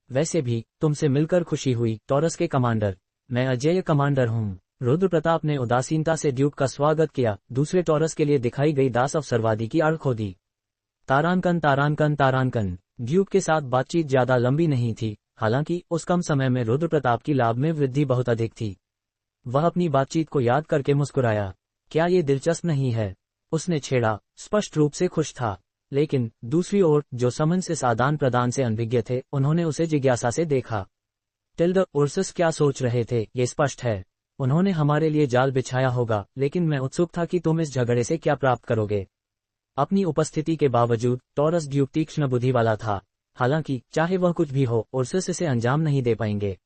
वैसे भी तुमसे मिलकर खुशी हुई, टॉरस के कमांडर। मैं अजेय कमांडर हूँ। रुद्र प्रताप ने उदासीनता से ड्यूक का स्वागत किया, दूसरे टॉरस के लिए दिखाई गई दास अवसरवादी की आड़ खोदी। तारांकन तारांकन तारांकन। ड्यूक के साथ बातचीत ज्यादा लंबी नहीं थी, हालांकि उस कम समय में रुद्र प्रताप की लाभ में वृद्धि बहुत अधिक थी। वह अपनी बातचीत को याद करके मुस्कुराया। क्या ये दिलचस्प नहीं है, उसने छेड़ा। स्पष्ट रूप से खुश था, लेकिन दूसरी ओर जो समन्स इस आदान प्रदान से अनभिज्ञ थे, उन्होंने उसे जिज्ञासा से देखा। टिल्ड उर्सस क्या सोच रहे थे, ये स्पष्ट है। उन्होंने हमारे लिए जाल बिछाया होगा, लेकिन मैं उत्सुक था कि तुम इस झगड़े से क्या प्राप्त करोगे। अपनी उपस्थिति के बावजूद टॉरस ड्यूक तीक्ष्ण बुद्धि वाला था। हालांकि चाहे वह कुछ भी हो, उर्सस इसे अंजाम नहीं दे पाएंगे।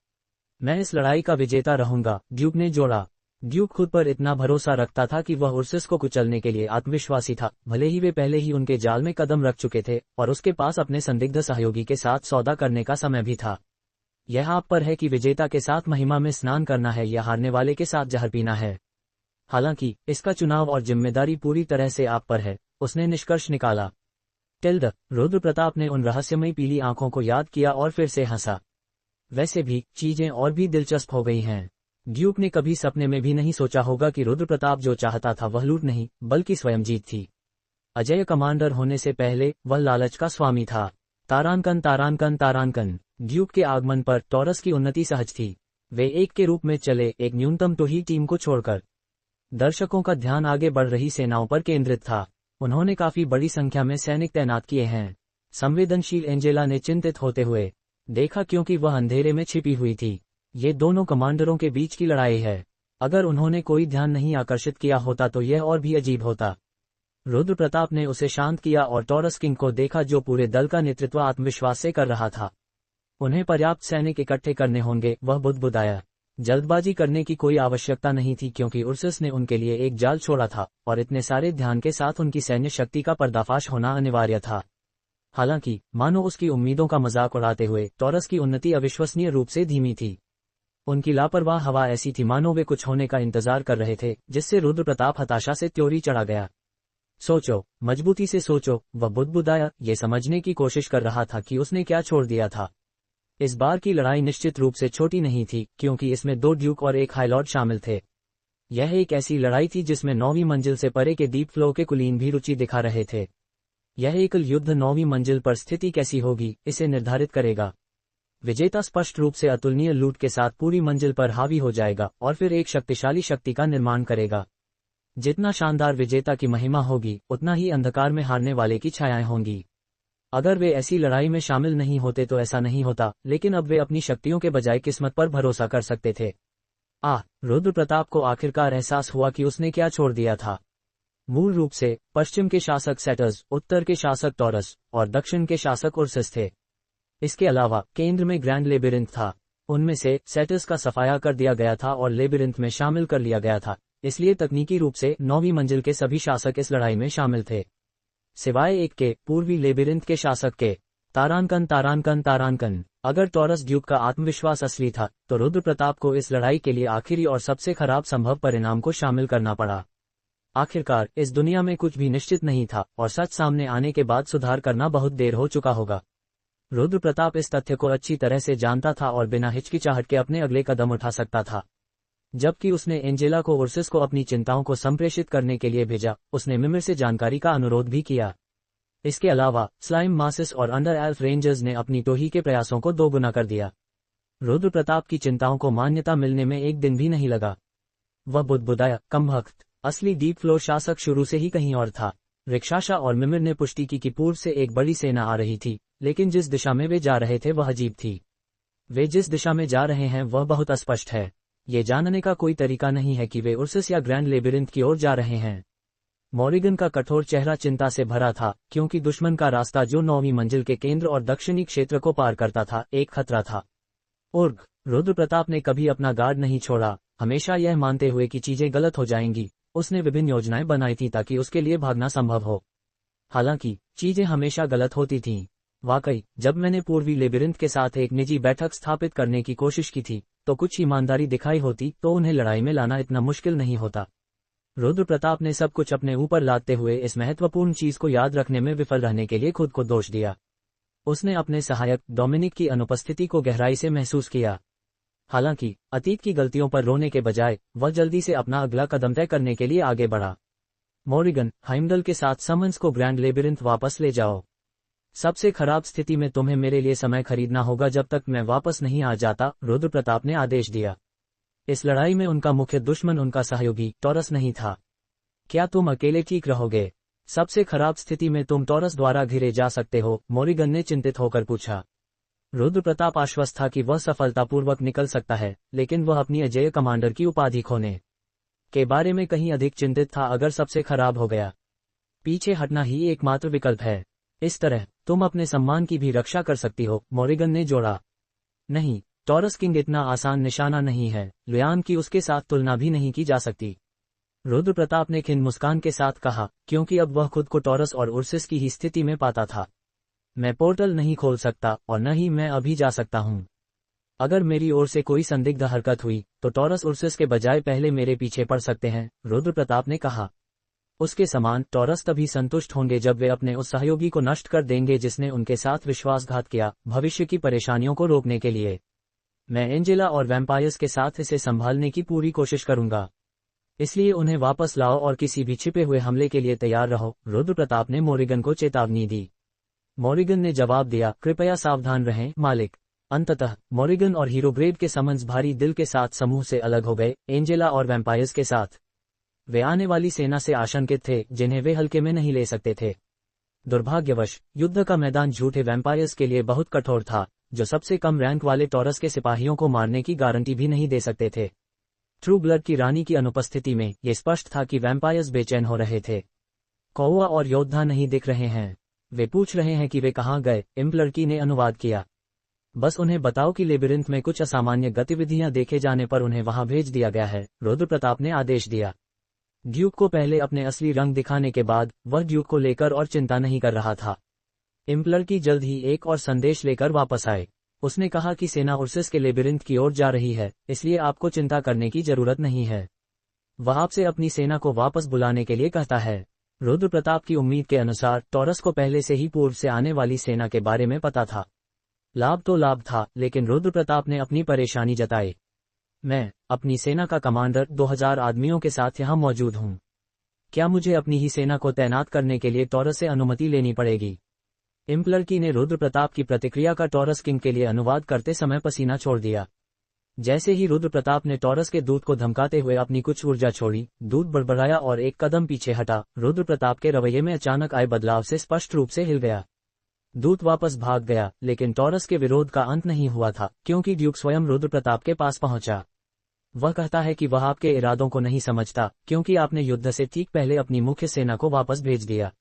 मैं इस लड़ाई का विजेता रहूंगा, ड्यूक ने जोड़ा। ड्यूक खुद पर इतना भरोसा रखता था कि वह उर्सस को कुचलने के लिए आत्मविश्वासी था, भले ही वे पहले ही उनके जाल में कदम रख चुके थे और उसके पास अपने संदिग्ध सहयोगी के साथ सौदा करने का समय भी था। यह आप पर है कि विजेता के साथ महिमा में स्नान करना है या हारने वाले के साथ जहर पीना है। हालांकि इसका चुनाव और जिम्मेदारी पूरी तरह से आप पर है, उसने निष्कर्ष निकाला। टिल्ड, रुद्र प्रताप ने उन रहस्यमयी पीली आंखों को याद किया और फिर से हंसा। वैसे भी चीजें और भी दिलचस्प हो गई हैं। ड्यूक ने कभी सपने में भी नहीं सोचा होगा कि रुद्र प्रताप जो चाहता था वह लूट नहीं, बल्कि स्वयं जीत थी। अजय कमांडर होने से पहले वह लालच का स्वामी था। तारांकन तारांकन तारांकन। ड्यूक के आगमन पर टॉरस की उन्नति सहज थी। वे एक के रूप में चले, एक न्यूनतम टोही टीम को छोड़कर। दर्शकों का ध्यान आगे बढ़ रही सेनाओं पर केंद्रित था। उन्होंने काफी बड़ी संख्या में सैनिक तैनात किए हैं। संवेदनशील एंजेला ने चिंतित होते हुए देखा, क्योंकि वह अंधेरे में छिपी हुई थी। ये दोनों कमांडरों के बीच की लड़ाई है। अगर उन्होंने कोई ध्यान नहीं आकर्षित किया होता तो यह और भी अजीब होता। रुद्र प्रताप ने उसे शांत किया और टॉरस किंग को देखा, जो पूरे दल का नेतृत्व आत्मविश्वास से कर रहा था। उन्हें पर्याप्त सैनिक इकट्ठे करने होंगे, वह बुदबुदाया। जल्दबाजी करने की कोई आवश्यकता नहीं थी, क्योंकि उर्सस ने उनके लिए एक जाल छोड़ा था और इतने सारे ध्यान के साथ उनकी सैन्य शक्ति का पर्दाफाश होना अनिवार्य था। हालांकि मानो उसकी उम्मीदों का मजाक उड़ाते हुए टॉरस की उन्नति अविश्वसनीय रूप से धीमी थी। उनकी लापरवाह हवा ऐसी थी मानो वे कुछ होने का इंतजार कर रहे थे, जिससे रुद्र प्रताप हताशा से त्योरी चढ़ा गया। सोचो, मजबूती से सोचो, वह बुदबुदाया, ये समझने की कोशिश कर रहा था कि उसने क्या छोड़ दिया था। इस बार की लड़ाई निश्चित रूप से छोटी नहीं थी, क्योंकि इसमें 2 ड्यूक और 1 हाईलॉर्ड शामिल थे। यह एक ऐसी लड़ाई थी जिसमें 9वीं मंजिल से परे के डीप फ्लो के कुलीन भी रुचि दिखा रहे थे। यह एकल युद्ध 9वीं मंजिल पर स्थिति कैसी होगी, इसे निर्धारित करेगा। विजेता स्पष्ट रूप से अतुलनीय लूट के साथ पूरी मंजिल पर हावी हो जाएगा और फिर एक शक्तिशाली शक्ति का निर्माण करेगा। जितना शानदार विजेता की महिमा होगी, उतना ही अंधकार में हारने वाले की छायाएं होंगी। अगर वे ऐसी लड़ाई में शामिल नहीं होते तो ऐसा नहीं होता, लेकिन अब वे अपनी शक्तियों के बजाय किस्मत पर भरोसा कर सकते थे। रुद्र प्रताप को आखिरकार एहसास हुआ कि उसने क्या छोड़ दिया था। मूल रूप से पश्चिम के शासक सेटर्स, उत्तर के शासक टॉरस और दक्षिण के शासक उर्सस थे। इसके अलावा केंद्र में ग्रैंड लेबिरिंथ था। उनमें से सेटर्स का सफाया कर दिया गया था और लेबिरिंथ में शामिल कर लिया गया था, इसलिए तकनीकी रूप से 9वीं मंजिल के सभी शासक इस लड़ाई में शामिल थे, सिवाय एक के, पूर्वी लेबिरिंथ के शासक के। तारानकन। अगर टॉरस ड्यूक का आत्मविश्वास असली था, तो रुद्र प्रताप को इस लड़ाई के लिए आखिरी और सबसे खराब संभव परिणाम को शामिल करना पड़ा। आखिरकार इस दुनिया में कुछ भी निश्चित नहीं था और सच सामने आने के बाद सुधार करना बहुत देर हो चुका होगा। रुद्र प्रताप इस तथ्य को अच्छी तरह से जानता था और बिना हिचकिचाहट के अपने अगले कदम उठा सकता था। जबकि उसने एंजेला को उर्सस को अपनी चिंताओं को संप्रेषित करने के लिए भेजा, उसने मिमिर से जानकारी का अनुरोध भी किया। इसके अलावा स्लाइम मासिस और अंडर एल्फ रेंजर्स ने अपनी टोही के प्रयासों को दोगुना कर दिया। रुद्र प्रताप की चिंताओं को मान्यता मिलने में एक दिन भी नहीं लगा। वह बुदबुदाया, कमबख्त, असली डीप फ्लो शासक शुरू से ही कहीं और था। रिक्शाशा और मिमिर ने पुष्टि की कि पूर्व से एक बड़ी सेना आ रही थी, लेकिन जिस दिशा में वे जा रहे थे वह अजीब थी। वे जिस दिशा में जा रहे हैं वह बहुत अस्पष्ट है। ये जानने का कोई तरीका नहीं है कि वे उर्सस या ग्रैंड लेबिरिंथ की ओर जा रहे हैं। मॉरिगन का कठोर चेहरा चिंता से भरा था, क्योंकि दुश्मन का रास्ता जो 9वीं मंजिल के केंद्र और दक्षिणी क्षेत्र को पार करता था, एक खतरा था। रुद्र प्रताप ने कभी अपना गार्ड नहीं छोड़ा, हमेशा यह मानते हुए कि चीजें गलत हो जाएंगी। उसने विभिन्न योजनाएं बनाई थी ताकि उसके लिए भागना संभव हो। हालांकि चीजें हमेशा गलत होती थीं। वाकई, जब मैंने पूर्वी लेबिरिंथ के साथ एक निजी बैठक स्थापित करने की कोशिश की थी, तो कुछ ईमानदारी दिखाई होती तो उन्हें लड़ाई में लाना इतना मुश्किल नहीं होता। रुद्र प्रताप ने सब कुछ अपने ऊपर लादते हुए इस महत्वपूर्ण चीज को याद रखने में विफल रहने के लिए खुद को दोष दिया। उसने अपने सहायक डोमिनिक की अनुपस्थिति को गहराई से महसूस किया। हालांकि अतीत की गलतियों पर रोने के बजाय वह जल्दी से अपना अगला कदम तय करने के लिए आगे बढ़ा। मॉरिगन, हाइमडल के साथ समन्स को ग्रैंड लेबिरिंथ वापस ले जाओ। सबसे खराब स्थिति में तुम्हें मेरे लिए समय खरीदना होगा जब तक मैं वापस नहीं आ जाता, रुद्र प्रताप ने आदेश दिया। इस लड़ाई में उनका मुख्य दुश्मन उनका सहयोगी टॉरस नहीं था। क्या तुम अकेले ठीक रहोगे? सबसे खराब स्थिति में तुम टॉरस द्वारा घिरे जा सकते हो, मॉरिगन ने चिंतित होकर पूछा। रुद्र प्रताप आश्वस्त था कि वह सफलतापूर्वक निकल सकता है, लेकिन वह अपनी अजेय कमांडर की उपाधि खोने के बारे में कहीं अधिक चिंतित था। अगर सबसे खराब हो गया, पीछे हटना ही एकमात्र विकल्प है। इस तरह तुम अपने सम्मान की भी रक्षा कर सकती हो, मॉरिगन ने जोड़ा। नहीं, टॉरस किंग इतना आसान निशाना नहीं है, लुयान की उसके साथ तुलना भी नहीं की जा सकती, रुद्र प्रताप ने खिन्न मुस्कान के साथ कहा, क्योंकि अब वह खुद को टॉरस और उर्सस की ही स्थिति में पाता था। मैं पोर्टल नहीं खोल सकता और न ही मैं अभी जा सकता हूं। अगर मेरी ओर से कोई संदिग्ध हरकत हुई तो टॉरस उर्सस के बजाय पहले मेरे पीछे पड़ सकते हैं, रुद्र प्रताप ने कहा। उसके समान टॉरस तभी संतुष्ट होंगे जब वे अपने उस सहयोगी को नष्ट कर देंगे जिसने उनके साथ विश्वासघात किया, भविष्य की परेशानियों को रोकने के लिए। मैं एंजेला और वैम्पायर्स के साथ इसे संभालने की पूरी कोशिश करूंगा, इसलिए उन्हें वापस लाओ और किसी भी छिपे हुए हमले के लिए तैयार रहो, रुद्र प्रताप ने मॉरिगन को चेतावनी दी। मॉरिगन ने जवाब दिया, कृपया सावधान रहें मालिक। अंततः मॉरिगन और हीरोब्रेड के समन्स भारी दिल के साथ समूह से अलग हो गए, एंजेला और वैम्पायर्स के साथ। वे आने वाली सेना से आशंकित थे, जिन्हें वे हल्के में नहीं ले सकते थे। दुर्भाग्यवश युद्ध का मैदान झूठे वैम्पायर्स के लिए बहुत कठोर था, जो सबसे कम रैंक वाले टॉरस के सिपाहियों को मारने की गारंटी भी नहीं दे सकते थे। ट्रू ब्लड की रानी की अनुपस्थिति में ये स्पष्ट था कि वैम्पायर्स बेचैन हो रहे थे। कौवा और योद्धा नहीं दिख रहे हैं, वे पूछ रहे हैं कि वे कहाँ गए, इम्प्लर्की ने अनुवाद किया। बस उन्हें बताओ कि लेबिरिंथ में कुछ असामान्य गतिविधियां देखे जाने पर उन्हें वहां भेज दिया गया है, रुद्र प्रताप ने आदेश दिया। ड्यूक को पहले अपने असली रंग दिखाने के बाद वह ड्यूक को लेकर और चिंता नहीं कर रहा था। इम्प्लर्की जल्द ही एक और संदेश लेकर वापस आए। उसने कहा कि सेना उर्सिस के लेबिरिंथ की ओर जा रही है, इसलिए आपको चिंता करने की जरूरत नहीं है। वह आपसे अपनी सेना को वापस बुलाने के लिए कहता है। रुद्र प्रताप की उम्मीद के अनुसार टॉरस को पहले से ही पूर्व से आने वाली सेना के बारे में पता था। लाभ तो लाभ था, लेकिन रुद्र प्रताप ने अपनी परेशानी जताई। मैं अपनी सेना का कमांडर 2000 आदमियों के साथ यहाँ मौजूद हूँ। क्या मुझे अपनी ही सेना को तैनात करने के लिए टॉरस से अनुमति लेनी पड़ेगी? इम्पलर्की ने रुद्र प्रताप की प्रतिक्रिया का टॉरस किंग के लिए अनुवाद करते समय पसीना छोड़ दिया। जैसे ही रुद्र प्रताप ने टॉरस के दूत को धमकाते हुए अपनी कुछ ऊर्जा छोड़ी, दूत बड़बड़ाया और एक कदम पीछे हटा। रुद्र प्रताप के रवैये में अचानक आए बदलाव से स्पष्ट रूप से हिल गया। दूत वापस भाग गया, लेकिन टॉरस के विरोध का अंत नहीं हुआ था, क्योंकि ड्यूक स्वयं रुद्र प्रताप के पास पहुंचा। वह कहता है कि वह आपके इरादों को नहीं समझता, क्योंकि आपने युद्ध से ठीक पहले अपनी मुख्य सेना को वापस भेज दिया।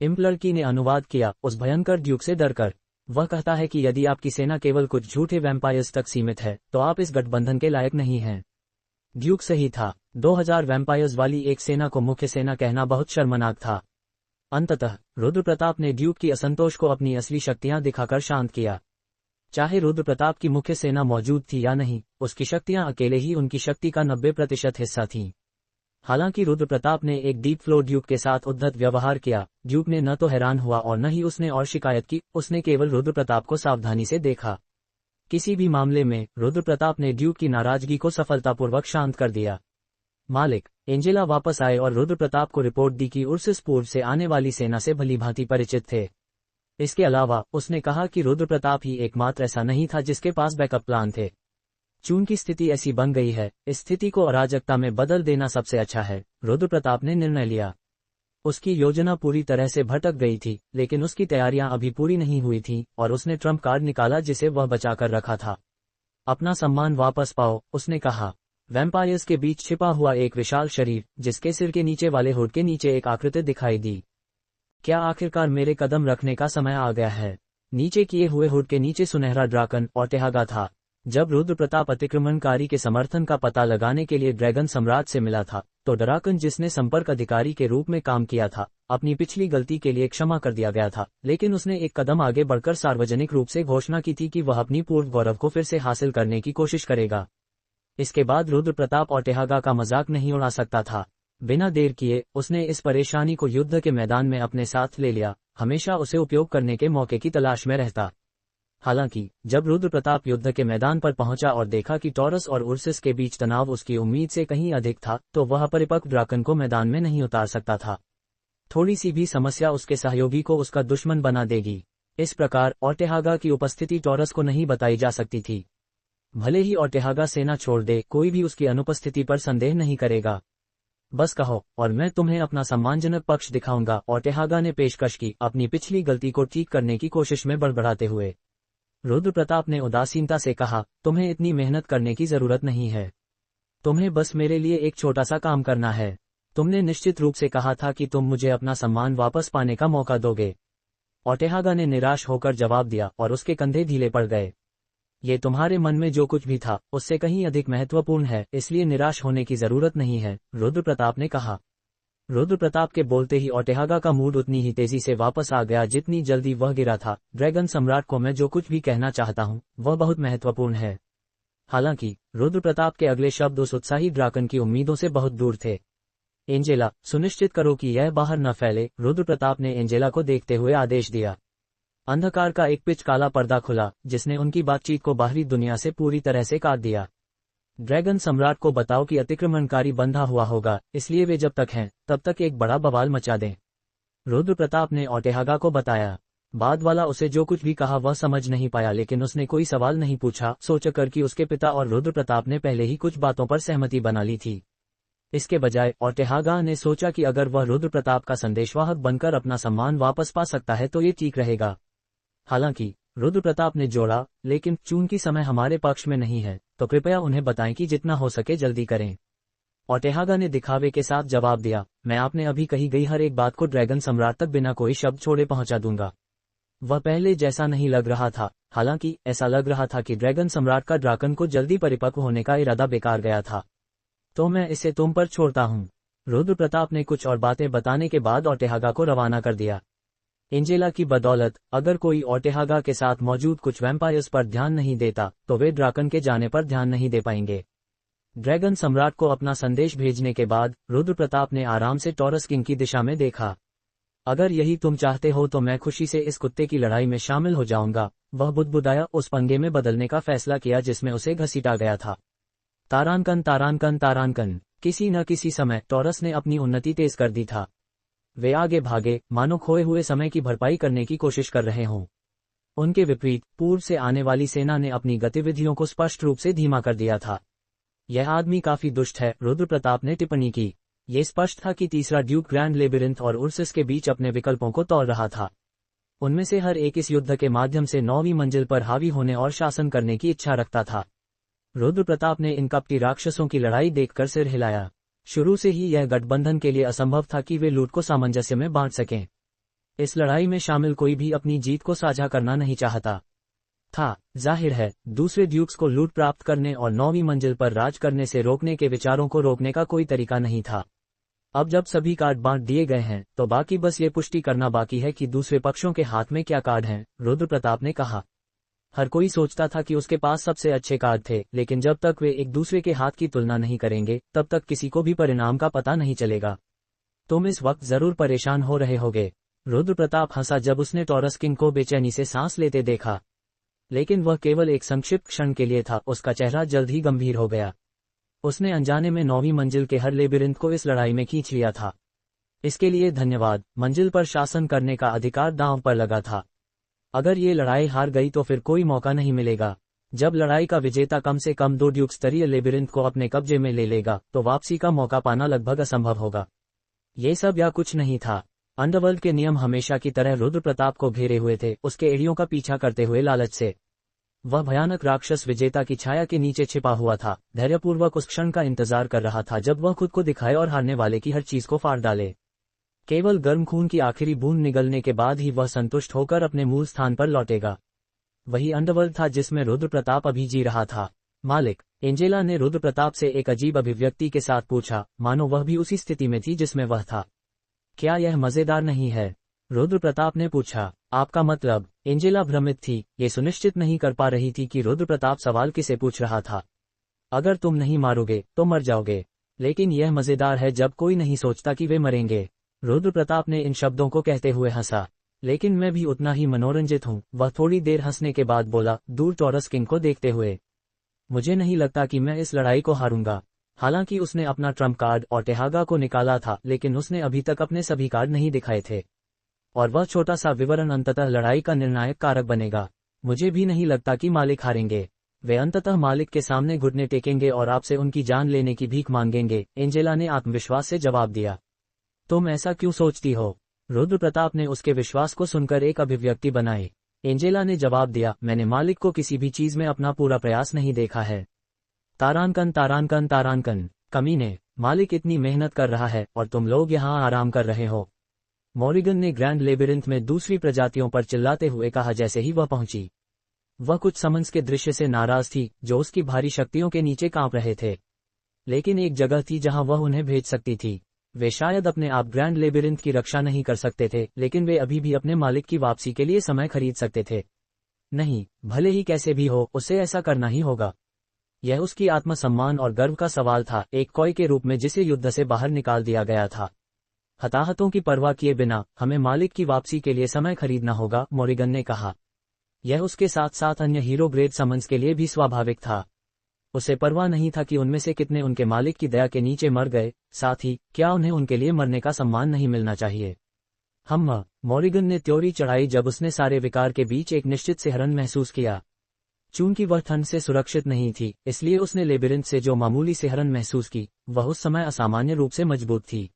इम्पलर्की ने अनुवाद किया, उस भयंकर ड्यूक से डरकर। वह कहता है कि यदि आपकी सेना केवल कुछ झूठे वैम्पायर्स तक सीमित है, तो आप इस गठबंधन के लायक नहीं हैं। ड्यूक सही था। 2000 वैम्पायर्स वाली एक सेना को मुख्य सेना कहना बहुत शर्मनाक था। अंततः रुद्र प्रताप ने ड्यूक की असंतोष को अपनी असली शक्तियां दिखाकर शांत किया। चाहे रुद्र प्रताप की मुख्य सेना मौजूद थी या नहीं, उसकी शक्तियां अकेले ही उनकी शक्ति का 90% हिस्सा थीं। हालांकि रुद्र प्रताप ने एक डीप फ्लो ड्यूक के साथ उद्धत व्यवहार किया, ड्यूक ने न तो हैरान हुआ और न ही उसने और शिकायत की, उसने केवल रुद्र प्रताप को सावधानी से देखा। किसी भी मामले में रुद्र प्रताप ने ड्यूक की नाराजगी को सफलतापूर्वक शांत कर दिया। मालिक एंजेला वापस आए और रुद्र प्रताप को रिपोर्ट दी कि उर्सिस पूर्व से आने वाली सेना से भलीभांति परिचित थे। इसके अलावा उसने कहा कि रुद्र प्रताप ही एकमात्र ऐसा नहीं था जिसके पास बैकअप प्लान थे। चूंकि स्थिति ऐसी बन गई है, इस स्थिति को अराजकता में बदल देना सबसे अच्छा है, रुद्र प्रताप ने निर्णय लिया। उसकी योजना पूरी तरह से भटक गई थी, लेकिन उसकी तैयारियां अभी पूरी नहीं हुई थीं, और उसने ट्रम्प कार्ड निकाला जिसे वह बचाकर रखा था। अपना सम्मान वापस पाओ, उसने कहा। वैम्पायर्स के बीच छिपा हुआ एक विशाल शरीर, जिसके सिर के नीचे वाले हुड के नीचे एक आकृति दिखाई दी। क्या आखिरकार मेरे कदम रखने का समय आ गया है? नीचे किए हुए हुड के नीचे सुनहरा ड्राकन ओर्टेहागा था। जब रुद्र प्रताप अतिक्रमणकारी के समर्थन का पता लगाने के लिए ड्रैगन सम्राट से मिला था, तो ड्राकन, जिसने संपर्क अधिकारी के रूप में काम किया था, अपनी पिछली गलती के लिए क्षमा कर दिया गया था, लेकिन उसने एक कदम आगे बढ़कर सार्वजनिक रूप से घोषणा की थी कि वह अपनी पूर्व गौरव को फिर से हासिल करने की कोशिश करेगा। इसके बाद रुद्र प्रताप ओर्टेहागा का मजाक नहीं उड़ा सकता था। बिना देर किए उसने इस परेशानी को युद्ध के मैदान में अपने साथ ले लिया, हमेशा उसे उपयोग करने के मौके की तलाश में रहता। हालांकि जब रुद्र प्रताप युद्ध के मैदान पर पहुंचा और देखा कि टॉरस और उर्सिस के बीच तनाव उसकी उम्मीद से कहीं अधिक था, तो वह परिपक्व ड्राकन को मैदान में नहीं उतार सकता था। थोड़ी सी भी समस्या उसके सहयोगी को उसका दुश्मन बना देगी। इस प्रकार ओर्टेहागा की उपस्थिति टॉरस को नहीं बताई जा सकती थी। भले ही ओर्टेहागा सेना छोड़ दे, कोई भी उसकी अनुपस्थिति पर संदेह नहीं करेगा। बस कहो और मैं तुम्हें अपना सम्मानजनक पक्ष दिखाऊंगा, ओर्टेहागा ने पेशकश की, अपनी पिछली गलती को ठीक करने की कोशिश में बड़बड़ाते हुए। रुद्र प्रताप ने उदासीनता से कहा, तुम्हें इतनी मेहनत करने की जरूरत नहीं है। तुम्हें बस मेरे लिए एक छोटा सा काम करना है। तुमने निश्चित रूप से कहा था कि तुम मुझे अपना सम्मान वापस पाने का मौका दोगे। ओर्टेहागा ने निराश होकर जवाब दिया और उसके कंधे ढीले पड़ गए। ये तुम्हारे मन में जो कुछ भी था, उससे कहीं अधिक महत्वपूर्ण है, इसलिए निराश होने की जरूरत नहीं है, रुद्र प्रताप ने कहा। रुद्र प्रताप के बोलते ही ओर्टेहागा का मूड उतनी ही तेजी से वापस आ गया जितनी जल्दी वह गिरा था। ड्रैगन सम्राट को मैं जो कुछ भी कहना चाहता हूँ, वह बहुत महत्वपूर्ण है। हालांकि रुद्र प्रताप के अगले शब्द उस उत्साही ड्राकन की उम्मीदों से बहुत दूर थे। एंजेला, सुनिश्चित करो कि यह बाहर न फैले, रुद्र प्रताप ने एंजेला को देखते हुए आदेश दिया। अंधकार का एक पिच काला पर्दा खुला, जिसने उनकी बातचीत को बाहरी दुनिया से पूरी तरह से काट दिया। ड्रैगन सम्राट को बताओ कि अतिक्रमणकारी बंधा हुआ होगा, इसलिए वे जब तक हैं, तब तक एक बड़ा बवाल मचा दें। रुद्र प्रताप ने ओर्टेहागा को बताया। बाद वाला उसे जो कुछ भी कहा वह समझ नहीं पाया, लेकिन उसने कोई सवाल नहीं पूछा, सोचकर कि उसके पिता और रुद्र प्रताप ने पहले ही कुछ बातों पर सहमति बना ली थी। इसके बजाय ओर्टेहागा ने सोचा कि अगर वह रुद्र प्रताप का संदेशवाहक बनकर अपना सम्मान वापस पा सकता है तो ये ठीक रहेगा। हालांकि रुद्र प्रताप ने जोड़ा, लेकिन चूंकि समय हमारे पक्ष में नहीं है, तो कृपया उन्हें बताएं कि जितना हो सके जल्दी करें। ओर्टेहागा ने दिखावे के साथ जवाब दिया, मैं आपने अभी कही गई हर एक बात को ड्रैगन सम्राट तक बिना कोई शब्द छोड़े पहुंचा दूंगा। वह पहले जैसा नहीं लग रहा था, हालांकि ऐसा लग रहा था कि ड्रैगन सम्राट का ड्राकन को जल्दी परिपक्व होने का इरादा बेकार गया था। तो मैं इसे तुम पर छोड़ता हूँ। रुद्र प्रताप ने कुछ और बातें बताने के बाद ओर्टेहागा को रवाना कर दिया। एंजेला की बदौलत अगर कोई ओटेहागा के साथ मौजूद कुछ वैम्पायर्स पर ध्यान नहीं देता तो वे ड्राकन के जाने पर ध्यान नहीं दे पाएंगे। ड्रैगन सम्राट को अपना संदेश भेजने के बाद रुद्र प्रताप ने आराम से टॉरस किंग की दिशा में देखा। अगर यही तुम चाहते हो तो मैं खुशी से इस कुत्ते की लड़ाई में शामिल हो जाऊंगा, वह बुदबुदाया, उस पंगे में बदलने का फैसला किया जिसमें उसे घसीटा गया था। तारानकन तारानकन तारानकन। किसी न किसी समय टॉरस ने अपनी उन्नति तेज कर दी था। वे आगे भागे, मानो खोए हुए समय की भरपाई करने की कोशिश कर रहे हों। उनके विपरीत पूर्व से आने वाली सेना ने अपनी गतिविधियों को स्पष्ट रूप से धीमा कर दिया था। यह आदमी काफी दुष्ट है, रुद्र प्रताप ने टिप्पणी की। ये स्पष्ट था कि तीसरा ड्यूक ग्रैंड लेबिरिंथ और उर्सस के बीच अपने विकल्पों को तोड़ रहा था। उनमें से हर एक इस युद्ध के माध्यम से 9वीं मंजिल पर हावी होने और शासन करने की इच्छा रखता था। रुद्र प्रताप ने इन कपटी राक्षसों की लड़ाई देखकर सिर हिलाया। शुरू से ही यह गठबंधन के लिए असंभव था कि वे लूट को सामंजस्य में बांट सकें। इस लड़ाई में शामिल कोई भी अपनी जीत को साझा करना नहीं चाहता था। जाहिर है, दूसरे ड्यूक्स को लूट प्राप्त करने और 9वीं मंजिल पर राज करने से रोकने के विचारों को रोकने का कोई तरीका नहीं था। अब जब सभी कार्ड बांट दिए गए हैं तो बाकी बस ये पुष्टि करना बाकी है कि दूसरे पक्षों के हाथ में क्या कार्ड हैं, रुद्र प्रताप ने कहा। हर कोई सोचता था कि उसके पास सबसे अच्छे कार्ड थे, लेकिन जब तक वे एक दूसरे के हाथ की तुलना नहीं करेंगे तब तक किसी को भी परिणाम का पता नहीं चलेगा। तुम इस वक्त जरूर परेशान हो रहे होगे। रुद्र प्रताप हंसा जब उसने टॉरस किंग को बेचैनी से सांस लेते देखा, लेकिन वह केवल एक संक्षिप्त क्षण के लिए था। उसका चेहरा जल्द ही गंभीर हो गया। उसने अनजाने में 9वीं मंजिल के हर लेबिरिंथ को इस लड़ाई में खींच लिया था। इसके लिए धन्यवाद। मंजिल पर शासन करने का अधिकार दांव पर लगा था। अगर ये लड़ाई हार गई तो फिर कोई मौका नहीं मिलेगा। जब लड़ाई का विजेता कम से कम 2 ड्यूक स्तरीय लेबिरिंथ को अपने कब्जे में ले लेगा तो वापसी का मौका पाना लगभग असंभव होगा। ये सब या कुछ नहीं था। अंडरवर्ल्ड के नियम हमेशा की तरह रुद्र प्रताप को घेरे हुए थे, उसके एड़ियों का पीछा करते हुए लालच से। वह भयानक राक्षस विजेता की छाया के नीचे छिपा हुआ था, धैर्यपूर्वक उस क्षण का इंतजार कर रहा था जब वह खुद को दिखाए और हारने वाले की हर चीज को फाड़ डाले। केवल गर्म खून की आखिरी बूंद निगलने के बाद ही वह संतुष्ट होकर अपने मूल स्थान पर लौटेगा। वही अंडरवर्ल्ड था जिसमें रुद्र प्रताप अभी जी रहा था। मालिक, एंजेला ने रुद्र प्रताप से एक अजीब अभिव्यक्ति के साथ पूछा, मानो वह भी उसी स्थिति में थी जिसमें वह था। क्या यह मजेदार नहीं है? रुद्र प्रताप ने पूछा। आपका मतलब? एंजेला भ्रमित थी, ये सुनिश्चित नहीं कर पा रही थी कि रुद्र प्रताप सवाल किसे पूछ रहा था। अगर तुम नहीं मारोगे तो मर जाओगे, लेकिन यह मजेदार है जब कोई नहीं सोचता कि वे मरेंगे। रुद्र प्रताप ने इन शब्दों को कहते हुए हंसा। लेकिन मैं भी उतना ही मनोरंजित हूँ, वह थोड़ी देर हंसने के बाद बोला, दूर टॉरस किंग को देखते हुए। मुझे नहीं लगता कि मैं इस लड़ाई को हारूंगा। हालांकि उसने अपना ट्रम्प कार्ड ओटेहागा को निकाला था, लेकिन उसने अभी तक अपने सभी कार्ड नहीं दिखाए थे, और वह छोटा सा विवरण अंततः लड़ाई का निर्णायक कारक बनेगा। मुझे भी नहीं लगता कि मालिक हारेंगे। वे अंततः मालिक के सामने घुटने टेकेंगे और आपसे उनकी जान लेने की भीख मांगेंगे, एंजेला ने आत्मविश्वास से जवाब दिया। तुम ऐसा क्यों सोचती हो? रुद्र प्रताप ने उसके विश्वास को सुनकर एक अभिव्यक्ति बनाई। एंजेला ने जवाब दिया, मैंने मालिक को किसी भी चीज में अपना पूरा प्रयास नहीं देखा है। तारानकन तारानकन तारानकन। कमीने, मालिक इतनी मेहनत कर रहा है और तुम लोग यहाँ आराम कर रहे हो। मॉरिगन ने ग्रैंड लेबिरिंथ में दूसरी प्रजातियों पर चिल्लाते हुए कहा जैसे ही वह पहुंची। वह कुछ समन्स के दृश्य से नाराज थी जो उसकी भारी शक्तियों के नीचे कांप रहे थे, लेकिन एक जगह थी जहां वह उन्हें भेज सकती थी। वे शायद अपने आप ग्रैंड लेबिरिंथ की रक्षा नहीं कर सकते थे, लेकिन वे अभी भी अपने मालिक की वापसी के लिए समय खरीद सकते थे। नहीं, भले ही कैसे भी हो, उसे ऐसा करना ही होगा। यह उसकी आत्मसम्मान और गर्व का सवाल था, एक कॉय के रूप में जिसे युद्ध से बाहर निकाल दिया गया था। हताहतों की परवाह किए बिना हमें मालिक की वापसी के लिए समय खरीदना होगा, मॉरिगन ने कहा। यह उसके साथ साथ अन्य हीरो ग्रेड समन्स के लिए भी स्वाभाविक था। उसे परवाह नहीं था कि उनमें से कितने उनके मालिक की दया के नीचे मर गए, साथ ही क्या उन्हें उनके लिए मरने का सम्मान नहीं मिलना चाहिए। मॉरिगन ने त्योरी चढ़ाई जब उसने सारे विकार के बीच एक निश्चित सिहरन महसूस किया। चूंकि वह ठंड से सुरक्षित नहीं थी, इसलिए उसने लेबिरिंथ से जो मामूली सिहरन महसूस की वह उस समय असामान्य रूप से मजबूत थी।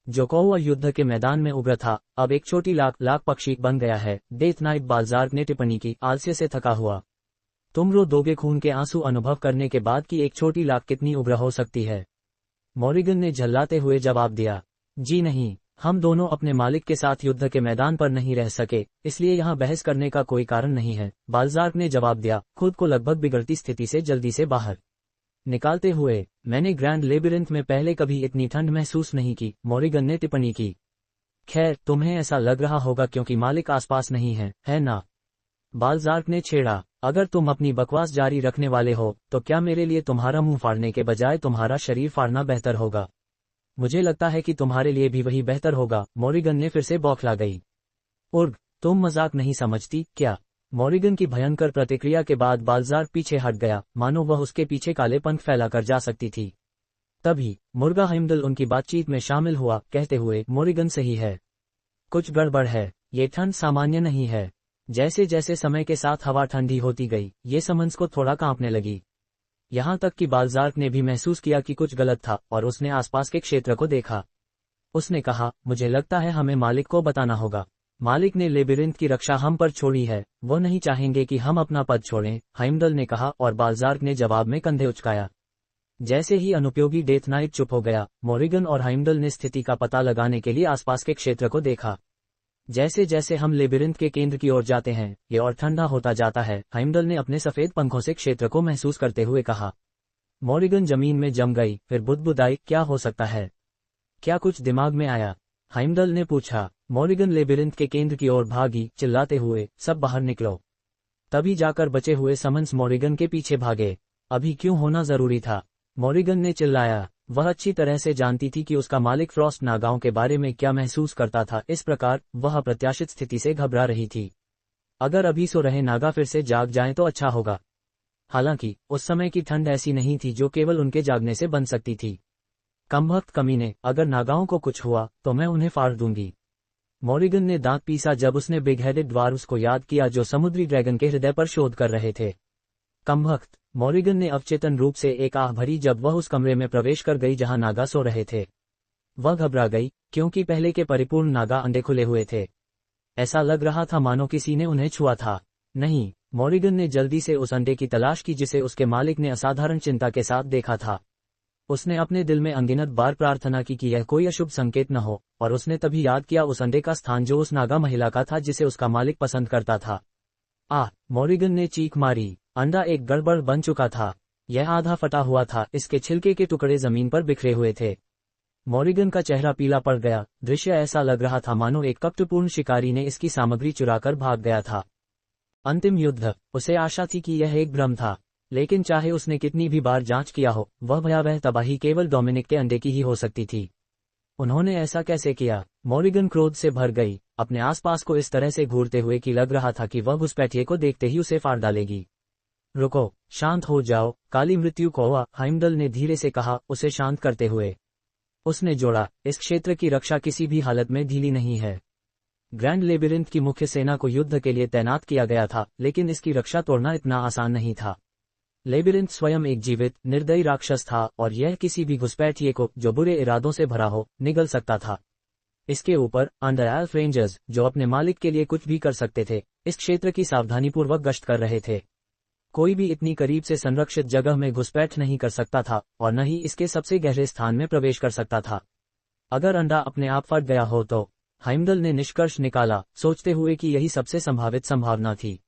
जोकोवा युद्ध के मैदान में उग्र था, अब एक छोटी लाख पक्षी बन गया है। डेथ नाइट बाल्जार्क ने टिप्पणी की, आलस्य से थका हुआ। तुम रो दोगे खून के आंसू अनुभव करने के बाद कि एक छोटी लाख कितनी उग्र हो सकती है। मॉरिगन ने झल्लाते हुए जवाब दिया, जी नहीं, हम दोनों अपने मालिक के साथ युद्ध के मैदान पर नहीं रह सके, इसलिए यहाँ बहस करने का कोई कारण नहीं है, बाल्जार्क ने जवाब दिया, खुद को लगभग बिगड़ती स्थिति से जल्दी से बाहर निकालते हुए। मैंने ग्रैंड लेबिरिंथ में पहले कभी इतनी ठंड महसूस नहीं की, मॉरिगन ने टिप्पणी की। खैर, तुम्हें ऐसा लग रहा होगा क्योंकि मालिक आसपास नहीं है ना? बालजार्क ने छेड़ा। अगर तुम अपनी बकवास जारी रखने वाले हो तो क्या मेरे लिए तुम्हारा मुंह फाड़ने के बजाय तुम्हारा शरीर फाड़ना बेहतर होगा? मुझे लगता है कि तुम्हारे लिए भी वही बेहतर होगा। मोरिगन ने फिर से बौखला गई। उर्ग, तुम मजाक नहीं समझती क्या? मोरिगन की भयंकर प्रतिक्रिया के बाद बालजार्क पीछे हट गया, मानो वह उसके पीछे काले पंख फैलाकर जा सकती थी। तभी मुर्गा हेमदल उनकी बातचीत में शामिल हुआ, कहते हुए, मोरिगन सही है, कुछ गड़बड़ है। ये ठंड सामान्य नहीं है। जैसे जैसे समय के साथ हवा ठंडी होती गई, ये समंस को थोड़ा कांपने लगी। यहाँ तक कि बालजार्क ने भी महसूस किया कि कुछ गलत था और उसने आसपास के क्षेत्र को देखा। उसने कहा, मुझे लगता है हमें मालिक को बताना होगा। मालिक ने लेबिरिंथ की रक्षा हम पर छोड़ी है, वो नहीं चाहेंगे कि हम अपना पद छोड़ें, हेमदल ने कहा, और बालजार्क ने जवाब में कंधे उचकाया। जैसे ही अनुपयोगी डेथ नाइट चुप हो गया, मोरिगन और हेमदल ने स्थिति का पता लगाने के लिए आसपास के क्षेत्र को देखा। जैसे जैसे हम लेबिरिंथ के केंद्र की ओर जाते हैं, ये और ठंडा होता जाता है, हेमदल ने अपने सफेद पंखों से क्षेत्र को महसूस करते हुए कहा। मोरिगन जमीन में जम गई, फिर बुदबुदाई, क्या हो सकता है? क्या कुछ दिमाग में आया? हेमदल ने पूछा। मोरिगन लेबिरिंथ के केंद्र की ओर भागी, चिल्लाते हुए, सब बाहर निकलो। तभी जाकर बचे हुए समन्स मोरिगन के पीछे भागे। अभी क्यों होना जरूरी था? मोरिगन ने चिल्लाया। वह अच्छी तरह से जानती थी कि उसका मालिक फ्रॉस्ट नागाओं के बारे में क्या महसूस करता था, इस प्रकार वह अप्रत्याशित स्थिति से घबरा रही थी। अगर अभी सो रहे नागा फिर से जाग जाएं तो अच्छा होगा। हालांकि उस समय की ठंड ऐसी नहीं थी जो केवल उनके जागने से बन सकती थी। कमबख्त कमीने, अगर नागाओं को कुछ हुआ तो मैं उन्हें फाड़ दूंगी। मोरिगन ने दांत पीसा जब उसने बिग हेडेड ड्वार्फ्स को याद किया जो समुद्री ड्रैगन के हृदय पर शोध कर रहे थे। कमबख्त, मोरिगन ने अवचेतन रूप से एक आह भरी जब वह उस कमरे में प्रवेश कर गई जहां नागा सो रहे थे। वह घबरा गई, क्योंकि पहले के परिपूर्ण नागा अंडे खुले हुए थे। ऐसा लग रहा था मानो किसी ने उन्हें छुआ था। नहीं, मोरिगन ने जल्दी से उस अंडे की तलाश की जिसे उसके मालिक ने असाधारण चिंता के साथ देखा था। उसने अपने दिल में अनगिनत बार प्रार्थना की कि यह कोई अशुभ संकेत न हो, और उसने तभी याद किया उस अंडे का स्थान जो उस नागा महिला का था जिसे उसका मालिक पसंद करता था। मोरिगन ने चीख मारी। अंडा एक गड़बड़ बन चुका था। यह आधा फटा हुआ था, इसके छिलके के टुकड़े जमीन पर बिखरे हुए थे। मोरिगन का चेहरा पीला पड़ गया। दृश्य ऐसा लग रहा था मानो एक कपटपूर्ण शिकारी ने इसकी सामग्री चुराकर भाग गया था। अंतिम युद्ध। उसे आशा थी कि यह एक भ्रम था, लेकिन चाहे उसने कितनी भी बार जांच किया हो, वह भयावह तबाही केवल डोमिनिक के अंडे की ही हो सकती थी। उन्होंने ऐसा कैसे किया? मोरिगन क्रोध से भर गई, अपने आसपास को इस तरह से घूरते हुए कि लग रहा था कि वह घुसपैठिए को देखते ही उसे फाड़ डालेगी। रुको, शांत हो जाओ, काली मृत्यु कौवा, हेमदल ने धीरे से कहा, उसे शांत करते हुए। उसने जोड़ा, इस क्षेत्र की रक्षा किसी भी हालत में ढीली नहीं है। ग्रैंड लेबिरिंथ की मुख्य सेना को युद्ध के लिए तैनात किया गया था, लेकिन इसकी रक्षा तोड़ना इतना आसान नहीं था। लेबिरिंथ स्वयं एक जीवित, निर्दयी राक्षस था, और यह किसी भी घुसपैठिए को, जो बुरे इरादों से भरा हो, निगल सकता था। इसके ऊपर अंडरएल्फ रेंजर्स, जो अपने मालिक के लिए कुछ भी कर सकते थे, इस क्षेत्र की सावधानीपूर्वक गश्त कर रहे थे। कोई भी इतनी करीब से संरक्षित जगह में घुसपैठ नहीं कर सकता था, और न ही इसके सबसे गहरे स्थान में प्रवेश कर सकता था। अगर अंडा अपने आप फट गया हो तो, हेमदल ने निष्कर्ष निकाला, सोचते हुए कि यही सबसे संभावित संभावना थी।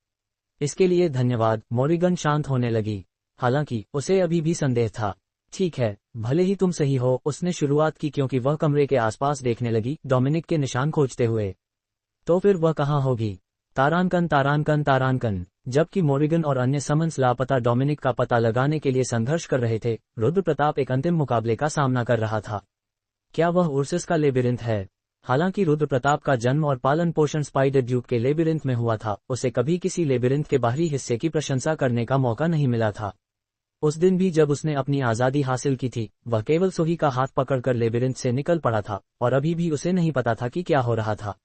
इसके लिए धन्यवाद। मोरिगन शांत होने लगी, हालांकि उसे अभी भी संदेह था। ठीक है, भले ही तुम सही हो, उसने शुरुआत की क्योंकि वह कमरे के आसपास देखने लगी, डोमिनिक के निशान खोजते हुए। तो फिर वह कहाँ होगी? तारानकन तारानकन तारानकन। जबकि मोरिगन और अन्य समन्स लापता डोमिनिक का पता लगाने के लिए संघर्ष कर रहे थे, रुद्र प्रताप एक अंतिम मुकाबले का सामना कर रहा था। क्या वह उर्सस का लेबिरिंथ है? हालांकि रुद्र प्रताप का जन्म और पालन पोषण स्पाइडर ड्यूक के लेबिरिंथ में हुआ था, उसे कभी किसी लेबिरिंथ के बाहरी हिस्से की प्रशंसा करने का मौका नहीं मिला था। उस दिन भी जब उसने अपनी आज़ादी हासिल की थी, वह केवल सोही का हाथ पकड़कर लेबिरिंथ से निकल पड़ा था, और अभी भी उसे नहीं पता था कि क्या हो रहा था।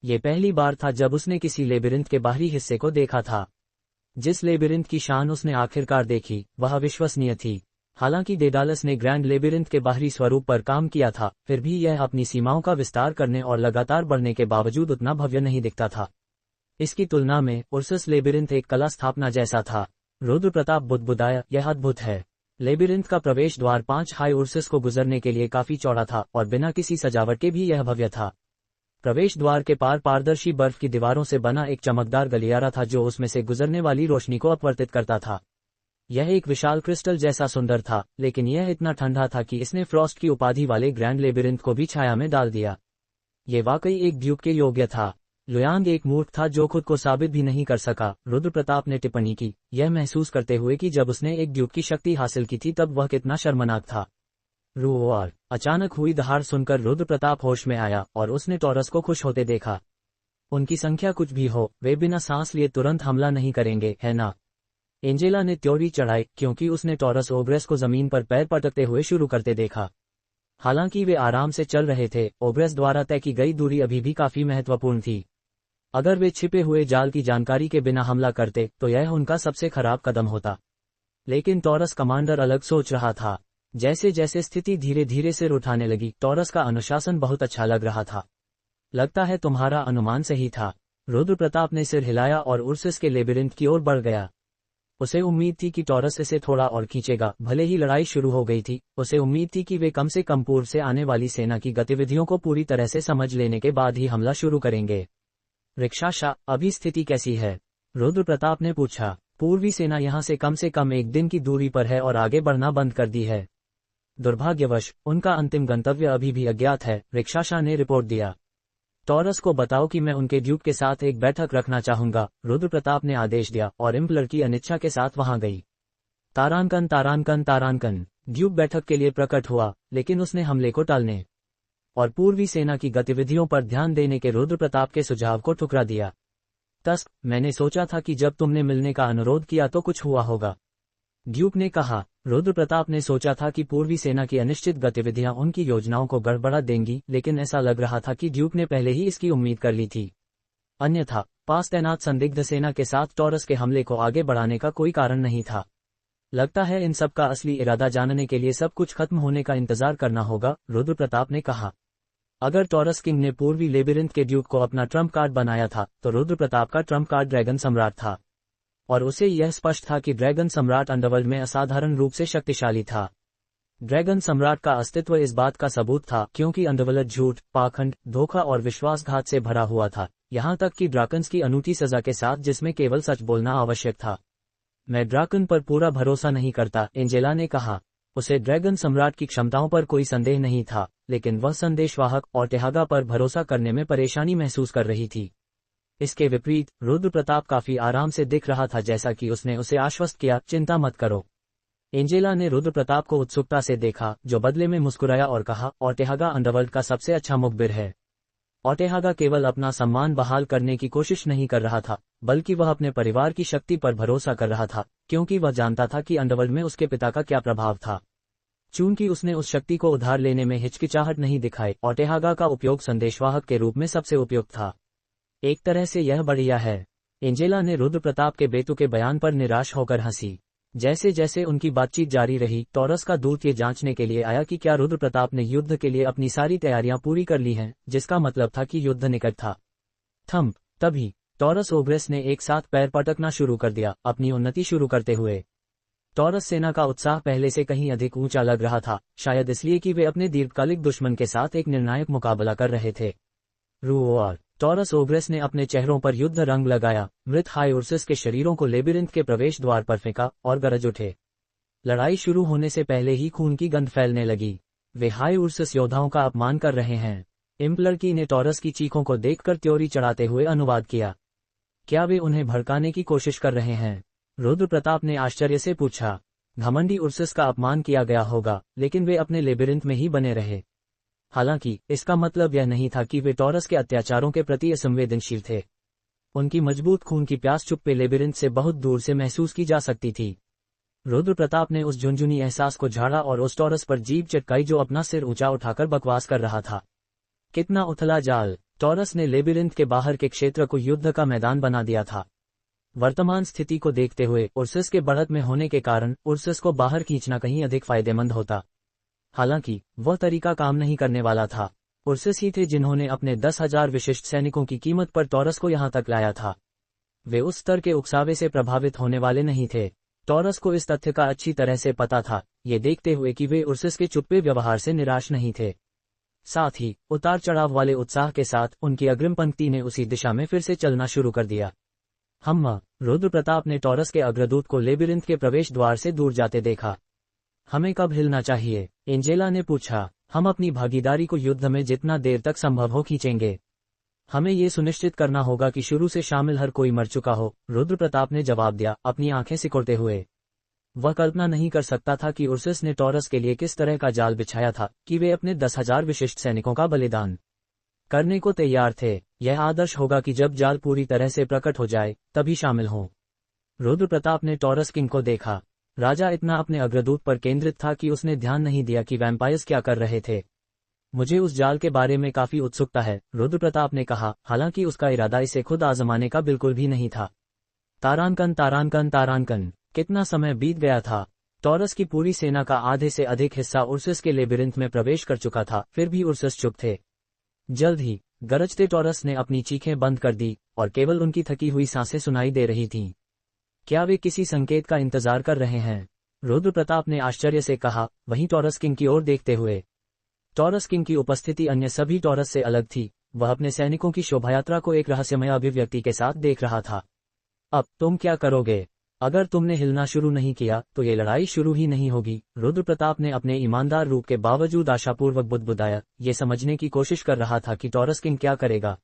ये पहली बार था जब उसने किसी लेबिरिंथ के बाहरी हिस्से को देखा था। जिस लेबिरिंथ की शान उसने आखिरकार देखी, वह अविश्वसनीय थी। हालांकि डेडालस ने ग्रैंड लेबिरिंथ के बाहरी स्वरूप पर काम किया था, फिर भी यह अपनी सीमाओं का विस्तार करने और लगातार बढ़ने के बावजूद उतना भव्य नहीं दिखता था। इसकी तुलना में उर्सस लेबिरिंथ एक कला स्थापना जैसा था। रुद्र प्रताप बुदबुदाया, यह अद्भुत है। लेबिरिंथ का प्रवेश द्वार 5 हाई उर्सस को गुजरने के लिए काफी चौड़ा था, और बिना किसी सजावट के भी यह भव्य था। प्रवेश द्वार के पार पारदर्शी बर्फ की दीवारों से बना एक चमकदार गलियारा था जो उसमें से गुजरने वाली रोशनी को अपवर्तित करता था। यह एक विशाल क्रिस्टल जैसा सुंदर था, लेकिन यह इतना ठंडा था कि इसने फ्रॉस्ट की उपाधि वाले ग्रैंड लेबिरिंथ को भी छाया में डाल दिया। ये वाकई एक ड्यूक के योग्य था। लुयांग एक मूर्ख था जो खुद को साबित भी नहीं कर सका, रुद्र प्रताप ने टिप्पणी की, यह महसूस करते हुए कि जब उसने एक ड्यूक की शक्ति हासिल की थी तब वह कितना शर्मनाक था। रूआर। अचानक हुई दहाड़ सुनकर रुद्र प्रताप होश में आया और उसने टॉरस को खुश होते देखा। उनकी संख्या कुछ भी हो, वे बिना सांस लिए तुरंत हमला नहीं करेंगे, है ना? एंजेला ने त्योरी चढ़ाई, क्योंकि उसने टॉरस ओब्रेस को जमीन पर पैर पटकते हुए शुरू करते देखा। हालांकि वे आराम से चल रहे थे, ओब्रेस द्वारा तय की गई दूरी अभी भी काफी महत्वपूर्ण थी। अगर वे छिपे हुए जाल की जानकारी के बिना हमला करते तो यह उनका सबसे खराब कदम होता। लेकिन टॉरस कमांडर अलग सोच रहा था। जैसे जैसे स्थिति धीरे धीरे सिर उठाने लगी, टॉरस का अनुशासन बहुत अच्छा लग रहा था। लगता है तुम्हारा अनुमान सही था। रुद्र प्रताप ने सिर हिलाया और उर्सिस के लेबिरिंथ की ओर बढ़ गया। उसे उम्मीद थी कि टॉरस इसे थोड़ा और खींचेगा। भले ही लड़ाई शुरू हो गई थी, उसे उम्मीद थी कि वे कम से कम पूर्व से आने वाली सेना की गतिविधियों को पूरी तरह से समझ लेने के बाद ही हमला शुरू करेंगे। रिक्शाशा, अभी स्थिति कैसी है? रुद्र प्रताप ने पूछा। पूर्वी सेना यहाँ से कम एक दिन की दूरी पर है और आगे बढ़ना बंद कर दी है। दुर्भाग्यवश उनका अंतिम गंतव्य अभी भी अज्ञात है, रिक्शाशा ने रिपोर्ट दिया। टॉरस को बताओ कि मैं उनके ड्यूक के साथ एक बैठक रखना चाहूंगा, रुद्र प्रताप ने आदेश दिया और इम्पलर की अनिच्छा के साथ वहां गई। तारांकन तारांकन तारांकन। ड्यूक बैठक के लिए प्रकट हुआ, लेकिन उसने हमले को टालने और पूर्वी सेना की गतिविधियों पर ध्यान देने के रुद्र प्रताप के सुझाव को ठुकरा दिया। तस्क, मैंने सोचा था कि जब तुमने मिलने का अनुरोध किया तो कुछ हुआ होगा, ड्यूक ने कहा। रुद्र प्रताप ने सोचा था कि पूर्वी सेना की अनिश्चित गतिविधियां उनकी योजनाओं को गड़बड़ा देंगी, लेकिन ऐसा लग रहा था कि ड्यूक ने पहले ही इसकी उम्मीद कर ली थी। अन्यथा पास तैनात संदिग्ध सेना के साथ टॉरस के हमले को आगे बढ़ाने का कोई कारण नहीं था। लगता है इन सब का असली इरादा जानने के लिए सब कुछ खत्म होने का इंतजार करना होगा, रुद्र प्रताप ने कहा। अगर टॉरस किंग ने पूर्वी लेबिरिंथ के ड्यूक को अपना ट्रम्प कार्ड बनाया था तो रुद्र प्रताप का ट्रम्प कार्ड ड्रैगन सम्राट था, और उसे यह स्पष्ट था कि ड्रैगन सम्राट अंडरवर्ल्ड में असाधारण रूप से शक्तिशाली था। ड्रैगन सम्राट का अस्तित्व इस बात का सबूत था क्योंकि अंडरवर्ल्ड झूठ, पाखंड, धोखा और विश्वासघात से भरा हुआ था, यहाँ तक कि ड्राकन्स की अनूठी सजा के साथ जिसमें केवल सच बोलना आवश्यक था। मैं ड्राकन पर पूरा भरोसा नहीं करता, एंजेला ने कहा। उसे ड्रैगन सम्राट की क्षमताओं पर कोई संदेह नहीं था, लेकिन वह संदेशवाहक और टेहागा पर भरोसा करने में परेशानी महसूस कर रही थी। इसके विपरीत रुद्र प्रताप काफी आराम से दिख रहा था, जैसा कि उसने उसे आश्वस्त किया, चिंता मत करो। एंजेला ने रुद्र प्रताप को उत्सुकता से देखा, जो बदले में मुस्कुराया और कहा, ओटेहागा अंडरवर्ल्ड का सबसे अच्छा मुखबिर है। ओटेहागा केवल अपना सम्मान बहाल करने की कोशिश नहीं कर रहा था, बल्कि वह अपने परिवार की शक्ति पर भरोसा कर रहा था, क्योंकि वह जानता था कि अंडरवर्ल्ड में उसके पिता का क्या प्रभाव था। चूंकि उसने उस शक्ति को उधार लेने में हिचकिचाहट नहीं दिखाई, ओटेहागा का उपयोग संदेशवाहक के रूप में सबसे उपयुक्त था। एक तरह से यह बढ़िया है। एंजेला ने रुद्र प्रताप के बेतुके बयान पर निराश होकर हंसी। जैसे जैसे उनकी बातचीत जारी रही, टॉरस का दूत ये जांचने के लिए आया कि क्या रुद्र प्रताप ने युद्ध के लिए अपनी सारी तैयारियां पूरी कर ली हैं, जिसका मतलब था कि युद्ध निकट था। थंप। तभी टॉरस ओब्रेस ने एक साथ पैर पटकना शुरू कर दिया, अपनी उन्नति शुरू करते हुए। टॉरस सेना का उत्साह पहले से कहीं अधिक ऊंचा लग रहा था, शायद इसलिए कि वे अपने दीर्घकालिक दुश्मन के साथ एक निर्णायक मुकाबला कर रहे थे। रूओर। टॉरस ओब्रेस ने अपने चेहरों पर युद्ध रंग लगाया, मृत हाई उर्सिस के शरीरों को लेबिरिंथ के प्रवेश द्वार पर फेंका और गरज उठे। लड़ाई शुरू होने से पहले ही खून की गंध फैलने लगी। वे हाई उर्सिस योद्धाओं का अपमान कर रहे हैं। इम्पलर की ने टॉरस की चीखों को देखकर त्योरी चढ़ाते हुए अनुवाद किया। क्या वे उन्हें भड़काने की कोशिश कर रहे हैं? रुद्र प्रताप ने आश्चर्य से पूछा। घमंडी उर्सिस का अपमान किया गया होगा, लेकिन वे अपने लेबिरिंथ में ही बने रहे। हालांकि इसका मतलब यह नहीं था कि वे टॉरस के अत्याचारों के प्रति असंवेदनशील थे। उनकी मजबूत खून की प्यास चुप्पे लेबिरिंथ से बहुत दूर से महसूस की जा सकती थी। रुद्र प्रताप ने उस झुंझुनी एहसास को झाड़ा और उस टॉरस पर जीभ चटकाई जो अपना सिर ऊंचा उठाकर बकवास कर रहा था। कितना उथला जाल! टॉरस ने लेबिरिंथ के बाहर के क्षेत्र को युद्ध का मैदान बना दिया था। वर्तमान स्थिति को देखते हुए उर्सिस के बढ़त में होने के कारण उर्सिस को बाहर खींचना कहीं अधिक फायदेमंद होता। हालांकि वह तरीका काम नहीं करने वाला था। उर्सिस ही थे जिन्होंने अपने 10,000 विशिष्ट सैनिकों की कीमत पर टॉरस को यहां तक लाया था। वे उस स्तर के उकसावे से प्रभावित होने वाले नहीं थे। टॉरस को इस तथ्य का अच्छी तरह से पता था, ये देखते हुए कि वे उर्सिस के चुप्पे व्यवहार से निराश नहीं थे। साथ ही उतार चढ़ाव वाले उत्साह के साथ उनकी अग्रिम पंक्ति ने उसी दिशा में फिर से चलना शुरू कर दिया। रुद्र प्रताप ने टॉरस के अग्रदूत को लेबिरिंथ के प्रवेश द्वार से दूर जाते देखा। हमें कब हिलना चाहिए? एंजेला ने पूछा। हम अपनी भागीदारी को युद्ध में जितना देर तक संभव हो खींचेंगे। हमें ये सुनिश्चित करना होगा कि शुरू से शामिल हर कोई मर चुका हो, रुद्र प्रताप ने जवाब दिया, अपनी आंखें सिकुड़ते हुए। वह कल्पना नहीं कर सकता था कि उर्सस ने टॉरस के लिए किस तरह का जाल बिछाया था कि वे अपने 10,000 विशिष्ट सैनिकों का बलिदान करने को तैयार थे। यह आदर्श होगा कि जब जाल पूरी तरह से प्रकट हो जाए तभी शामिल हों। रुद्र प्रताप ने टॉरस किंग को देखा। राजा इतना अपने अग्रदूत पर केंद्रित था कि उसने ध्यान नहीं दिया कि वैम्पायर्स क्या कर रहे थे। मुझे उस जाल के बारे में काफी उत्सुकता है, रुद्र प्रताप ने कहा, हालांकि उसका इरादा इसे खुद आजमाने का बिल्कुल भी नहीं था। तारांकन तारांकन तारांकन। कितना समय बीत गया था। टॉरस की पूरी सेना का आधे से अधिक हिस्सा उर्सस के लेबिरिंथ में प्रवेश कर चुका था, फिर भी उर्सस चुप थे। जल्द ही गरजते टॉरस ने अपनी चीखें बंद कर दी और केवल उनकी थकी हुई सांसें सुनाई दे रही थीं। क्या वे किसी संकेत का इंतजार कर रहे हैं? रुद्र प्रताप ने आश्चर्य से कहा, वहीं टॉरस किंग की ओर देखते हुए। टॉरस किंग की उपस्थिति अन्य सभी टॉरस से अलग थी। वह अपने सैनिकों की शोभायात्रा को एक रहस्यमय अभिव्यक्ति के साथ देख रहा था। अब तुम क्या करोगे? अगर तुमने हिलना शुरू नहीं किया तो ये लड़ाई शुरू ही नहीं होगी। रुद्र प्रताप ने अपने ईमानदार रूप के बावजूद आशापूर्वक बुदबुदाया, ये समझने की कोशिश कर रहा था कि टॉरस किंग क्या करेगा।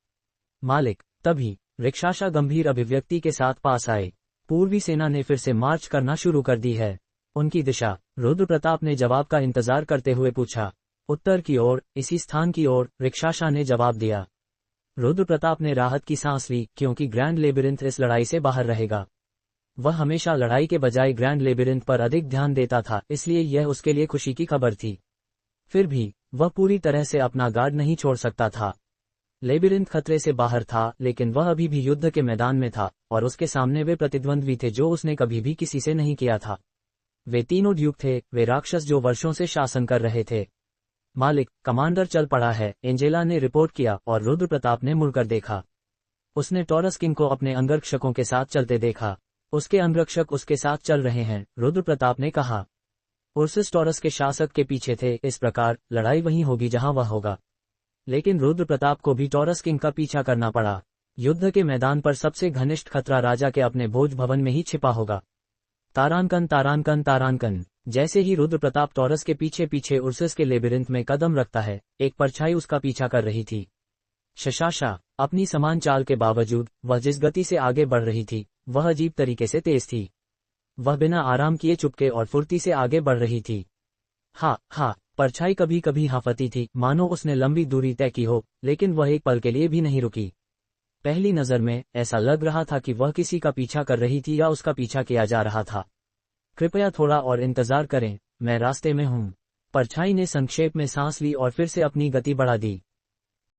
मालिक। तभी रिक्शाशा गंभीर अभिव्यक्ति के साथ पास आए। पूर्वी सेना ने फिर से मार्च करना शुरू कर दी है। उनकी दिशा? रुद्र प्रताप ने जवाब का इंतजार करते हुए पूछा। उत्तर की ओर, इसी स्थान की ओर, रिक्शाशा ने जवाब दिया। रुद्र प्रताप ने राहत की सांस ली, क्योंकि ग्रैंड लेबिरिंथ इस लड़ाई से बाहर रहेगा। वह हमेशा लड़ाई के बजाय ग्रैंड लेबिरिंथ पर अधिक ध्यान देता था, इसलिए यह उसके लिए खुशी की खबर थी। फिर भी वह पूरी तरह से अपना गार्ड नहीं छोड़ सकता था। लेबिरिंथ खतरे से बाहर था, लेकिन वह अभी भी युद्ध के मैदान में था, और उसके सामने वे प्रतिद्वंद्वी थे जो उसने कभी भी किसी से नहीं किया था। वे तीनों ड्यूक थे, वे राक्षस जो वर्षों से शासन कर रहे थे। मालिक, कमांडर चल पड़ा है, एंजेला ने रिपोर्ट किया, और रुद्र प्रताप ने मुड़कर देखा। उसने टॉरस किंग को अपने अंगरक्षकों के साथ चलते देखा। उसके अंगरक्षक उसके साथ चल रहे हैं, रुद्र प्रताप ने कहा। उर्सस टॉरस के शासक के पीछे थे, इस प्रकार लड़ाई वहीं होगी जहां वह होगा। लेकिन रुद्र प्रताप को भी टॉरस किंग का पीछा करना पड़ा। युद्ध के मैदान पर सबसे घनिष्ठ खतरा राजा के अपने भोज भवन में ही छिपा होगा। तारांकन तारांकन तारांकन। जैसे ही रुद्र प्रताप टॉरस के पीछे पीछे उर्सस के लेबिरिंथ में कदम रखता है, एक परछाई उसका पीछा कर रही थी। शशाशा। अपनी समान चाल के बावजूद वह जिस गति से आगे बढ़ रही थी, वह अजीब तरीके से तेज थी। वह बिना आराम किए चुपके और फुर्ती से आगे बढ़ रही थी। हाँ, परछाई कभी कभी हांफती थी, मानो उसने लंबी दूरी तय की हो, लेकिन वह एक पल के लिए भी नहीं रुकी। पहली नजर में ऐसा लग रहा था कि वह किसी का पीछा कर रही थी या उसका पीछा किया जा रहा था। कृपया थोड़ा और इंतजार करें, मैं रास्ते में हूं। परछाई ने संक्षेप में सांस ली और फिर से अपनी गति बढ़ा दी।